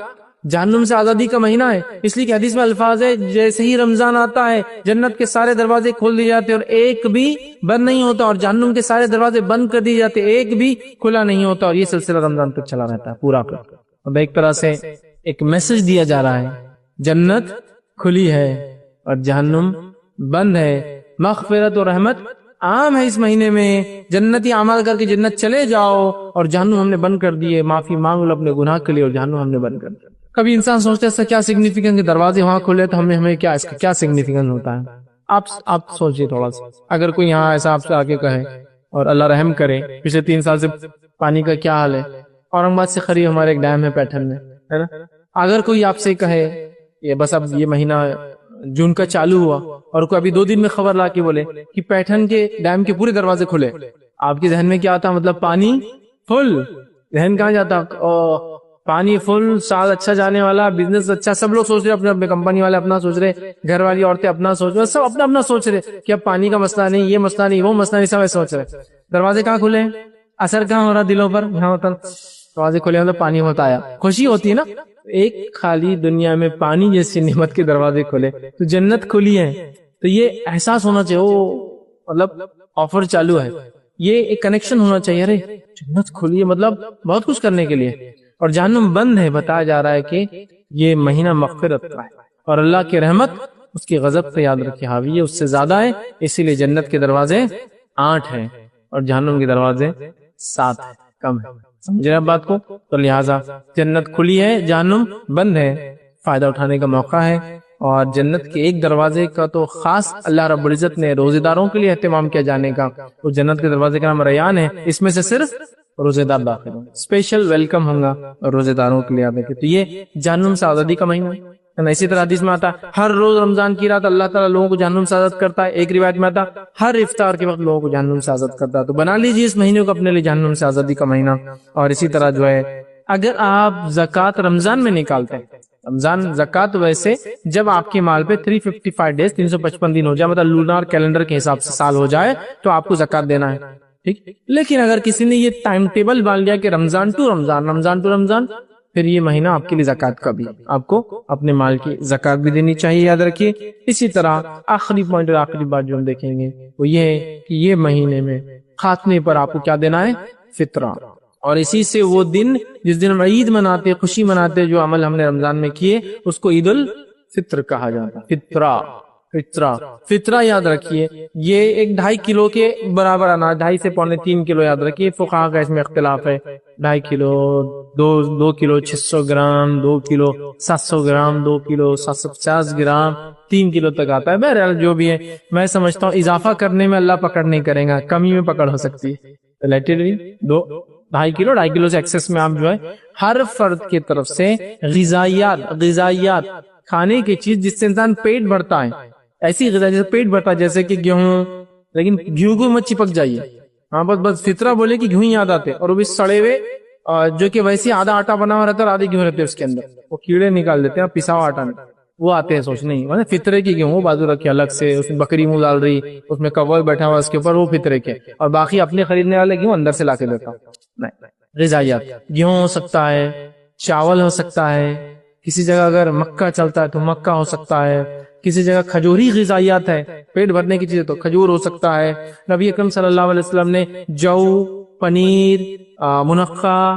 جہنم سے آزادی کا مہینہ ہے، اس لیے کہ حدیث میں الفاظ ہے جیسے ہی رمضان آتا ہے جنت کے سارے دروازے کھول دیے جاتے اور ایک بھی بند نہیں ہوتا، اور جہنم کے سارے دروازے بند کر دیے جاتے ایک بھی کھلا نہیں ہوتا. اور یہ سلسلہ رمضان تک چلا رہتا ہے پورا کر. اب ایک طرح سے ایک میسج دیا جا رہا ہے جنت کھلی ہے اور جہنم بند ہے، مغفرت اور رحمت عام ہے اس مہینے میں جنتی اعمال کر کے جنت چلے جاؤ، اور جہنم ہم نے بند کر دیے، معافی مانگ لو اپنے گناہ کے لیے، اور جہنم ہم نے بند کر دیا۔ کبھی انسان سوچتا ہے اس کا کیا سگنیفیکینس ہے، دروازے وہاں کھلے تو ہمیں کیا اس کا کیا سگنیفیکینس ہوتا ہے؟ آپ سوچئے تھوڑا سا، اگر کوئی یہاں ایسا آپ سے آ کے کہے، اور اللہ رحم کرے، پچھلے 3 سال سے پانی کا کیا حال ہے، اورنگ آباد سے قریب ہمارے ایک ڈیم ہے پیٹھن میں، ہے نا، اگر کوئی آپ سے کہے یہ بس اب یہ مہینہ جون کا چالو ہوا، اور کوئی ابھی 2 دن میں خبر لا کے بولے کہ پیٹھن کے ڈیم کے پورے دروازے کھلے، آپ کے ذہن میں کیا آتا؟ مطلب پانی فل، ذہن کہاں جاتا؟ پانی فل، سال اچھا جانے والا، بزنس اچھا، سب لوگ سوچ رہے اپنے اپنے، کمپنی والے اپنا سوچ رہے، گھر والی عورتیں اپنا سوچ رہے، سب اپنا اپنا سوچ رہے کہ اب پانی کا مسئلہ نہیں، یہ مسئلہ نہیں، وہ مسئلہ نہیں، سب ایسے سوچ رہے۔ دروازے کہاں کھلے؟ اثر کہاں ہو رہا دلوں پر؟ یہاں ہوتا دروازے کھلے مطلب پانی ہوتا آیا، خوشی ہوتی ہے نا، ایک خالی دنیا میں پانی جیسی نعمت کے دروازے کھلے تو جنت کھلی ہے، تو یہ احساس ہونا چاہیے، وہ مطلب آفر چالو ہے، یہ ایک کنیکشن ہونا چاہیے، ارے جنت کھلی ہے مطلب بہت کچھ کرنے کے لیے، اور جہنم بند ہے، بتایا جا رہا ہے کہ یہ مہینہ مغفرت کا ہے، اور اللہ کی رحمت اس کی غضب سے یاد رکھے حاوی ہے، اس سے زیادہ ہے، اسی لیے جنت کے دروازے 8 ہیں اور جہنم کے دروازے 7 ہیں، کم ہے، سمجھے آپ بات کو؟ تو لہٰذا جنت کھلی ہے، جہنم بند ہے، فائدہ اٹھانے کا موقع ہے، اور جنت کے ایک دروازے کا تو خاص اللہ رب العزت نے روزے داروں کے لیے اہتمام کیا جانے کا، وہ جنت کے دروازے کا نام ریان ہے، اس میں سے صرف روزے دار داخل ہوں، اسپیشل ویلکم ہوں گا روزے داروں کے لیے یاد رکھیں۔ تو یہ جہنم سے آزادی کا مہینہ ہے۔ اسی طرح حدیث میں آتا ہے ہر روز رمضان کی رات اللہ تعالیٰ لوگوں کو جہنم سے آزاد کرتا ہے، ایک روایت میں آتا ہے ہر افطار کے وقت لوگوں کو جہنم سے آزاد کرتا ہے، تو بنا لیجیے اس مہینے کو اپنے لیے جہنم سے آزادی کا مہینہ۔ اور اسی طرح جو ہے اگر آپ زکوٰۃ رمضان میں نکالتے ہیں، رمضان زکوٰۃ ویسے جب آپ کے مال پہ 355 ڈیز 355 دن ہو جائے، مطلب لونار کیلنڈر کے حساب سے سال ہو جائے تو آپ کو زکوٰۃ دینا ہے، ٹھیک۔ لیکن اگر کسی نے یہ ٹائم ٹیبل مان لیا کہ رمضان ٹو رمضان، رمضان ٹو رمضان، پھر یہ مہینہ آپ کے لیے زکوٰۃ کا بھی، آپ کو اپنے مال کی زکوٰۃ بھی دینی چاہیے، یاد رکھیے۔ اسی طرح آخری پوائنٹ اور آخری بات جو ہم دیکھیں گے وہ یہ ہے کہ یہ مہینے میں خاتمے پر آپ کو کیا دینا ہے؟ فطرہ، اور اسی سے وہ دن جس دن ہم عید مناتے، خوشی مناتے، جو عمل ہم نے رمضان میں کیے اس کو عید الفطر کہا جاتا ہے، فطرہ یاد رکھیے، یہ 1.5 کلو کے برابر اناج، 2.5 سے 3.25 کلو، یاد رکھیے فقہا کا اس میں اختلاف ہے، 2.5 کلو، 2 کلو 600 گرام، 2 کلو 700 گرام، 2 کلو 750 گرام، 3 کلو تک آتا ہے، بہرحال جو بھی ہے، میں سمجھتا ہوں اضافہ کرنے میں اللہ پکڑ نہیں کرے گا، کمی میں پکڑ ہو سکتی ہے، 2.5 کلو 2.5 کلو سے ایکسس میں آپ جو ہے ہر فرد کی طرف سے غذائیات کھانے کی چیز جس سے انسان پیٹ بھرتا ہے، ایسی غذا جیسے پیٹ بھرتا ہے، جیسے کہ گیہوں، لیکن گیہوں کو مت چپک جائیے، ہاں بس فطرہ بولے کہ گیہوں یاد آتے، اور وہ بھی سڑے ہوئے، جو کہ ویسے آدھا آٹا بنا ہوا رہتا ہے اور آدھے گیہوں رہتے ہیں اس کے اندر، وہ کیڑے نکال دیتے ہیں، پسا ہوا آٹا نہیں، وہ آتے ہیں، سوچ نہیں، فطرے کی گیہوں بازو رکھے الگ سے، اس میں بکری منہ ڈال رہی، اس میں کور بیٹھا ہوا اس کے اوپر، وہ فطرے کے، اور باقی اپنے خریدنے والے گیہوں اندر سے لا کے دیتا ہوں، نہیں، غذائیات گیہوں ہو سکتا ہے، چاول ہو سکتا ہے، کسی جگہ اگر مکہ چلتا ہے تو مکہ ہو سکتا ہے، کسی جگہ کھجوری غذائیات ہے، پیٹ بھرنے کی چیز تو کھجور ہو سکتا ہے، نبی اکرم صلی اللہ علیہ وسلم نے جو، پنیر، منقع،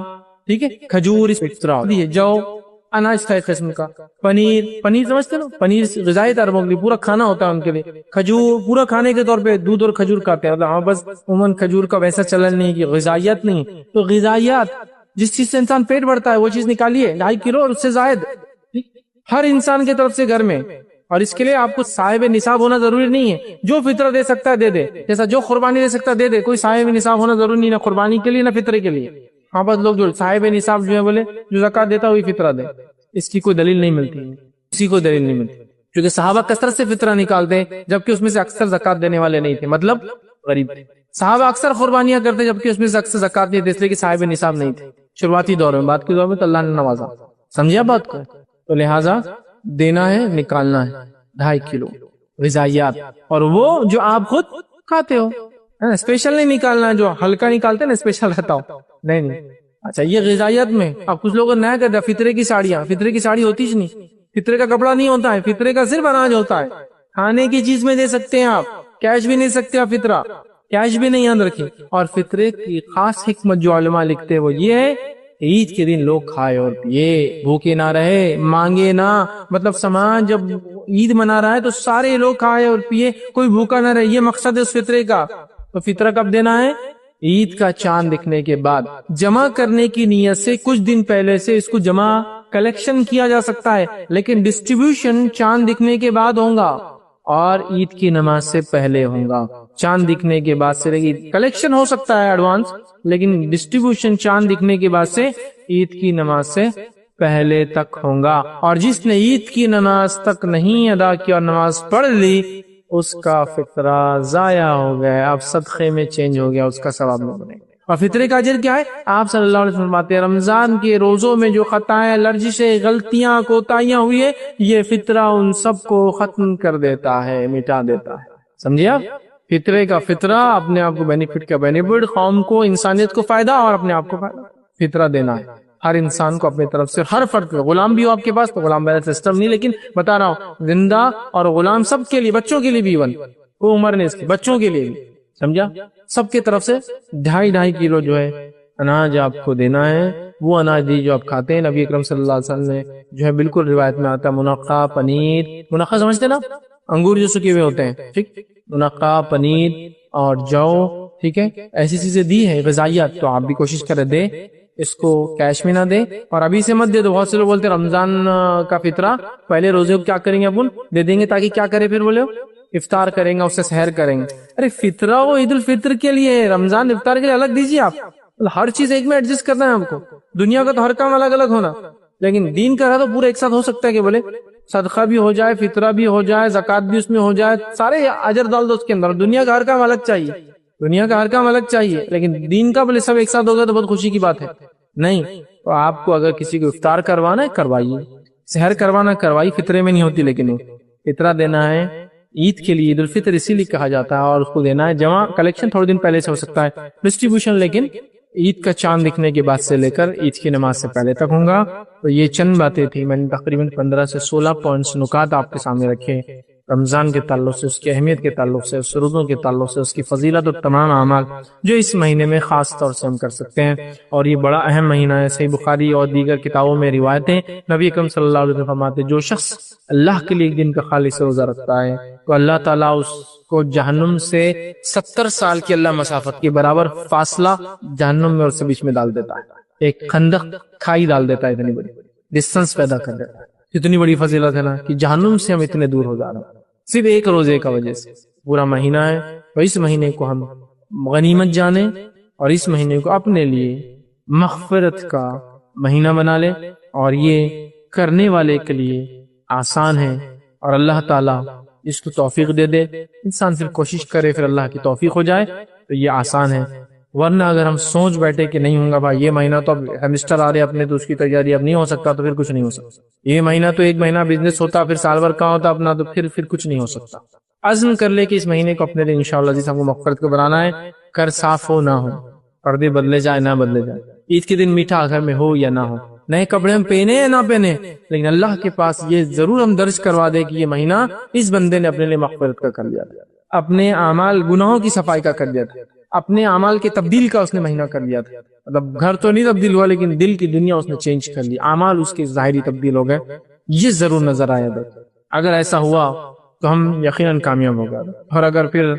ٹھیک ہے، کھجور، جو اناج تھا ایک قسم کا، پنیر سمجھتے نا، پنیر غذائی عربوں کے لیے پورا کھانا ہوتا ہے ان کے لیے، کھجور پورا کھانے کے طور پہ، دودھ اور کھجور کھاتے ہیں، مطلب بس عموماً کھجور کا ویسا چلن نہیں کہ غذائیت نہیں، تو غذائیات جس چیز سے انسان پیٹ بھرتا ہے وہ چیز نکالیے، 2.5 کلو اور اس سے زائد، ہر انسان کی طرف سے گھر میں، اور اس کے لیے آپ کو صاحب نصاب ہونا ضروری نہیں ہے، جو فطرہ دے سکتا ہے دے دے، جیسا جو قربانی دے سکتا ہے دے دے، کوئی صاحب نصاب ہونا ضروری نہیں، نہ قربانی کے لیے نہ فطرے کے لیے، ہاں بس لوگ جو صاحب نصاب جو ہے بولے جو زکوٰۃ دیتا وہی فطرہ دے، اس کی کوئی دلیل نہیں ملتی، کسی کو دلیل نہیں ملتی، کیونکہ صحابہ کثرت سے فطرہ نکالتے جبکہ اس میں سے اکثر زکوٰۃ دینے والے نہیں تھے، مطلب غریب تھے، صحابہ اکثر قربانیاں کرتے جبکہ اس میں سے اکثر زکوٰۃ نہیں تھے، اس لیے کہ صاحب نصاب نہیں تھے شروعاتی دور میں، بعد کے دور میں تو اللہ نے نوازا، سمجھا بات کو، تو لہٰذا دینا ہے، نکالنا ہے 2.5 کلو غذائیات، اور وہ جو آپ خود کھاتے ہو، اسپیشل نہیں نکالنا ہے، جو ہلکا نکالتے نا اسپیشل رہتا ہو، نہیں، اچھا یہ غذائیت میں اب کچھ لوگ نیا کرتے ہیں، فطرے کی ساڑیاں، فطرے کی ساڑی ہوتی ہی نہیں، فطرے کا کپڑا نہیں ہوتا ہے، فطرے کا صرف اناج ہوتا ہے، کھانے کی چیز میں دے سکتے ہیں آپ، کیش بھی نہیں سکتے آپ، فطرہ کیش بھی نہیں یاد رکھیں، اور فطرے کی خاص حکمت جو علماء لکھتے ہیں وہ یہ ہے، عید کے دن لوگ کھائے اور پیے، بھوکے نہ رہے، مانگے نہ، مطلب سماج جب عید منا رہا ہے تو سارے لوگ کھائے اور پیے، کوئی بھوکا نہ رہے، یہ مقصد ہے اس فطرے کا، تو فطرہ کب دینا ہے؟ عید کا چاند دکھنے کے بعد. جمع کرنے کی نیت سے کچھ دن پہلے سے اس کو جمع کلیکشن کیا جا سکتا ہے، لیکن ڈسٹریبیوشن چاند دکھنے کے بعد ہوگا اور عید کی نماز سے پہلے ہوگا. چاند دکھنے کے بعد سے کلیکشن ہو سکتا ہے ایڈوانس، لیکن ڈسٹریبیوشن چاند دکھنے کے بعد سے عید کی نماز سے پہلے تک ہوگا. اور جس نے عید کی نماز تک نہیں ادا کی اور نماز پڑھ لی، اس کا فطرہ ضائع ہو گیا، اب صدقے میں چینج ہو گیا، اس کا ثواب نہیں بنے گا. اور فطرے کا اجر کیا ہے؟ آپ صلی اللہ علیہ وسلم فرماتے ہیں رمضان کے روزوں میں جو خطائیں، لرزشیں، غلطیاں، کوتاہیاں ہوئی ہے، یہ فطرہ ان سب کو ختم کر دیتا ہے، مٹا دیتا ہے. سمجھے آپ؟ فطرے کا فطرہ، اپنے آپ کو بینیفٹ کا بینیفٹ، قوم کو، انسانیت کو فائدہ اور اپنے آپ کو فائدہ. فطرہ دینا ہے ہر انسان کو اپنی طرف سے، ہر فرد کو. غلام بھی ہو آپ کے پاس تو غلام والا سسٹم نہیں، لیکن بتا رہا ہوں زندہ اور غلام سب کے لیے، بچوں کے لیے بھی، وہ عمر نے اس کی بچوں کے لیے بھی، سمجھا؟ سب کی طرف سے 2.5 کلو جو ہے اناج آپ کو دینا ہے. وہ اناج دی جو آپ کھاتے ہیں. نبی اکرم صلی اللہ علیہ وسلم نے جو ہے بالکل روایت میں آتا ہے منقع پنیر، منقع سمجھتے نا؟ انگور جو سکے ہوئے ہوتے ہیں، ٹھیک، منقع پنیر اور جو، ٹھیک ہے، ایسی چیزیں دی ہے غذائیات. تو آپ بھی کوشش کریں دے، اس کو کیش میں نہ دے اور ابھی سے مت دے دو. بہت سے لوگ بولتے ہیں رمضان کا فطرہ پہلے روزے کو کیا کریں گے، اپن دے دیں گے تاکہ کیا کرے، پھر بولے افطار کریں گے، اس سے سحر کریں گے. ارے فطرہ وہ عید الفطر کے لیے ہے، رمضان افطار کے لیے الگ دیجیے. آپ ہر چیز ایک میں ایڈجسٹ کرنا ہے آپ کو. دنیا کا تو ہر کام الگ الگ ہونا، لیکن دین کا تو پورا ایک ساتھ ہو سکتا ہے کہ بولے صدقہ بھی ہو جائے، فطرہ بھی ہو جائے، زکوٰۃ بھی اس میں ہو جائے، سارے اجر ڈال دو اس کے اندر. دنیا کا ہر کام الگ چاہیے، دنیا کا ہر کام الگ چاہیے، لیکن دین کا بولے سب ایک ساتھ ہوگا تو بہت خوشی کی بات ہے. نہیں تو آپ کو اگر کسی کو افطار کروانا ہے کروائیے، سحر کروانا کروائیے، فطرے میں نہیں ہوتی. لیکن فطرہ دینا ہے عید کے لیے، عید الفطر اسی لیے کہا جاتا ہے، اور اس کو دینا ہے. جمع کلیکشن تھوڑے دن پہلے سے ہو سکتا ہے، ڈسٹریبیوشن لیکن عید کا چاند دکھنے کے بعد سے لے کر عید کی نماز سے پہلے تک ہوگا. تو یہ چند باتیں تھی، میں نے تقریباً 15 سے 16 پوائنٹس نکات آپ کے سامنے رکھے رمضان کے تعلق سے، اس کی اہمیت کے تعلق سے، اس روزوں کے تعلق سے، اس کی فضیلت اور تمام اعمال جو اس مہینے میں خاص طور سے ہم کر سکتے ہیں. اور یہ بڑا اہم مہینہ ہے. صحیح بخاری اور دیگر کتابوں میں روایتیں، نبی اکرم صلی اللہ علیہ وسلم فرماتے جو شخص اللہ کے لیے ایک دن کا خالص روزہ رکھتا ہے تو اللہ تعالیٰ اس کو جہنم سے 70 سال کی اللہ مسافت کے برابر فاصلہ جہنم میں اور اس کے بیچ میں ڈال دیتا ہے. ایک خندق کھائی ڈال دیتا ہے، اتنی بڑی ڈسٹنس پیدا کر دیتا ہے. اتنی بڑی فضیلت ہے نا کہ جہنم سے ہم اتنے دور ہو جا رہے ہیں صرف ایک روزے کا وجہ سے. پورا مہینہ ہے، تو اس مہینے کو ہم غنیمت جانیں اور اس مہینے کو اپنے لیے مغفرت کا مہینہ بنا لیں. اور یہ کرنے والے کے لیے آسان ہے اور اللہ تعالیٰ اس کو توفیق دے دے. انسان صرف کوشش کرے، پھر اللہ کی توفیق ہو جائے تو یہ آسان ہے. ورنہ اگر ہم سوچ بیٹھے کہ نہیں ہوگا بھائی، یہ مہینہ تو اب ہیمسٹر آ رہے اپنے، تو اس کی تیاری اب نہیں ہو سکتا، تو پھر کچھ نہیں ہو سکتا. یہ مہینہ تو ایک مہینہ بزنس ہوتا، پھر سال بھر کا ہوتا اپنا، تو پھر کچھ نہیں ہو سکتا. عزم کر لے کہ اس مہینے کو اپنے لیے انشاءاللہ جس ہم کو مغفرت کو بنانا ہے. کر صاف ہو نہ ہو، پردے بدلے جائے نہ بدلے جائے، عید کے دن میٹھا گھر میں ہو یا نہ ہو، نئے کپڑے ہم پہنے یا نہ پہنے، لیکن اللہ کے پاس یہ ضرور ہم درج کروا دے کہ یہ مہینہ اس بندے نے اپنے لیے مغفرت کا کر لیا، اپنے اعمال گناہوں کی صفائی کا کر دیا تھا، اپنے اعمال کے تبدیل کا اس نے مہینہ کر لیا تھا. مطلب گھر تو نہیں تبدیل ہوا، لیکن دل کی دنیا اس نے چینج کر لی، اعمال اس کے ظاہری تبدیل ہو گئے. یہ ضرور نظر آیا تھا. اگر ایسا ہوا تو ہم یقیناً کامیاب ہوگا. اور اگر پھر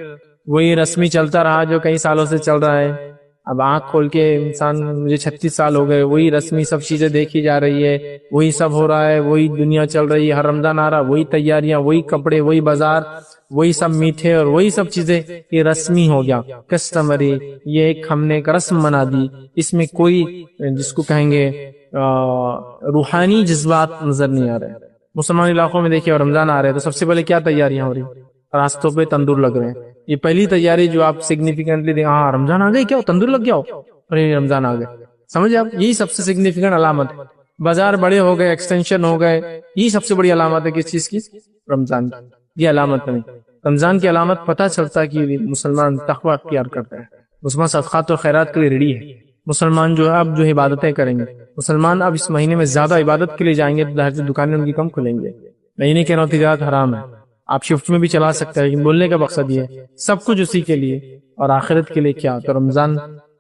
وہی رسمی چلتا رہا جو کئی سالوں سے چل رہا ہے، اب آنکھ کھول کے انسان، مجھے 36 سال ہو گئے، وہی رسمی سب چیزیں دیکھی جا رہی ہے، وہی سب ہو رہا ہے، وہی دنیا چل رہی ہے، ہر رمضان آ رہا، وہی تیاریاں، وہی کپڑے، وہی بازار، وہی سب میٹھے اور وہی سب چیزیں. یہ رسمی ہو گیا، کسٹمری، یہ ایک ہم نے ایک رسم بنا دی. اس میں کوئی جس کو کہیں گے روحانی جذبات نظر نہیں آ رہے. مسلمان علاقوں میں دیکھیے رمضان آ رہے ہیں تو سب سے پہلے کیا تیاریاں ہو رہی ہیں؟ راستوں پہ تندور لگ رہے ہیں. یہ پہلی تیاری جو آپ سگنیفیکنٹلی دیں، ہاں رمضان آ گئی، کیا تندور لگ گیا ہو، اور یہ رمضان آ گئے. سمجھے آپ؟ یہی سب سے سگنیفیکنٹ علامت ہے. بازار بڑے ہو گئے، ایکسٹینشن ہو گئے، یہی سب سے بڑی علامت ہے کس چیز کی؟ رمضان کی. یہ علامت نہیں. رمضان کی علامت پتہ چلتا ہے کہ مسلمان تقوی اختیار کرتا ہے، مسلمان صدقات اور خیرات کے لیے ریڈی ہے، مسلمان جو ہے اب جو عبادتیں کریں گے، مسلمان اب اس مہینے میں زیادہ عبادت کے لیے جائیں گے، تو ظاہر سے دکانیں ان کی کم کھلیں گے. میں یہ نہیں کہہ رہا ہوں تجارت حرام ہے، آپ شفٹ میں بھی چلا سکتے ہیں، لیکن بولنے کا مقصد یہ ہے سب کچھ اسی کے لیے اور آخرت کے لیے. کیا تو رمضان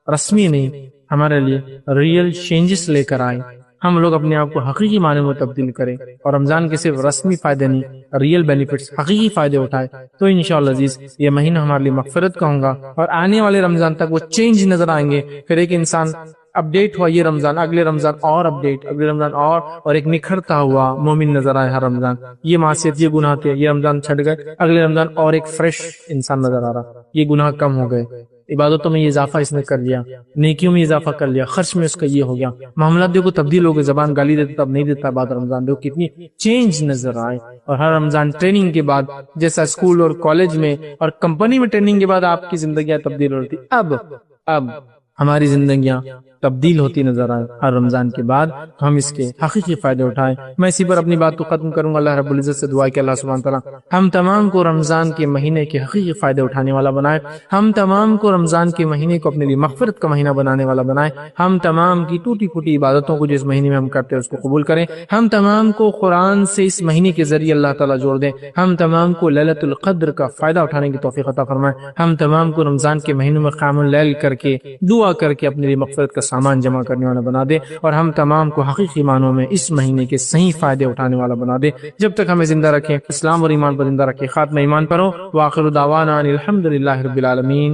رسمی نہیں، ہمارے لیے ریئل چینجز لے کر آئے. ہم لوگ اپنے آپ کو حقیقی معنی میں تبدیل کریں اور رمضان کے صرف رسمی فائدے نہیں، ریئل بینیفٹس، حقیقی فائدے اٹھائے، تو انشاءاللہ عزیز یہ مہینہ ہمارے لیے مغفرت کا ہوگا اور آنے والے رمضان تک وہ چینج نظر آئیں گے. پھر ایک انسان اپڈیٹ ہوا یہ رمضان، اگلے رمضان اور اپڈیٹ، اگلے رمضان اور ایک نکھرتا ہوا مومن نظر آئے ہر رمضان. یہ معصیت، یہ گناہ تھے، یہ رمضان چھٹ گئے، اگلے رمضان اور ایک فریش انسان نظر آ رہا، یہ گناہ کم ہو گئے، عبادتوں میں یہ اضافہ اس نے کر لیا، نیکیوں میں اضافہ کر لیا، خرچ میں اس کا یہ ہو گیا، معاملات دیکھو تبدیل ہو گئے، زبان گالی دیتا تب نہیں دیتا بعد رمضان، دیکھو کتنی چینج نظر آئے. اور ہر رمضان ٹریننگ کے بعد، جیسا اسکول اور کالج میں اور کمپنی میں ٹریننگ کے بعد آپ کی زندگیاں تبدیل ہوتی، اب ہماری زندگیاں تبدیل ہوتی نظر آئے ہر رمضان کے بعد. ہم اس کے حقیقی فائدے اٹھائیں. میں اسی پر اپنی بات کو ختم کروں گا. اللہ رب العزت سے دعا کہ اللہ سبحانہ تعالیٰ ہم تمام کو رمضان کے مہینے کے حقیقی فائدے اٹھانے والا بنائے، ہم تمام کو رمضان کے مہینے کو اپنے لیے مغفرت کا مہینہ بنانے والا بنائے، ہم تمام کی ٹوٹی پھوٹی عبادتوں کو جو اس مہینے میں ہم کرتے ہیں اس کو قبول کریں، ہم تمام کو قرآن سے اس مہینے کے ذریعے اللہ تعالیٰ جوڑ دیں، ہم تمام کو لیلۃ القدر کا فائدہ اٹھانے کی توفیق عطا فرمائے، ہم تمام کو رمضان کے مہینے میں قیام اللیل کر کے دعا کر کے اپنے لیے مغفرت کا سامان جمع کرنے والا بنا دے، اور ہم تمام کو حقیقی معنوں میں اس مہینے کے صحیح فائدے اٹھانے والا بنا دے. جب تک ہمیں زندہ رکھیں، اسلام اور ایمان پر زندہ رکھیں، خاتمہ ایمان پر ہو. وآخر دعوانا ان الحمد للہ رب العالمین.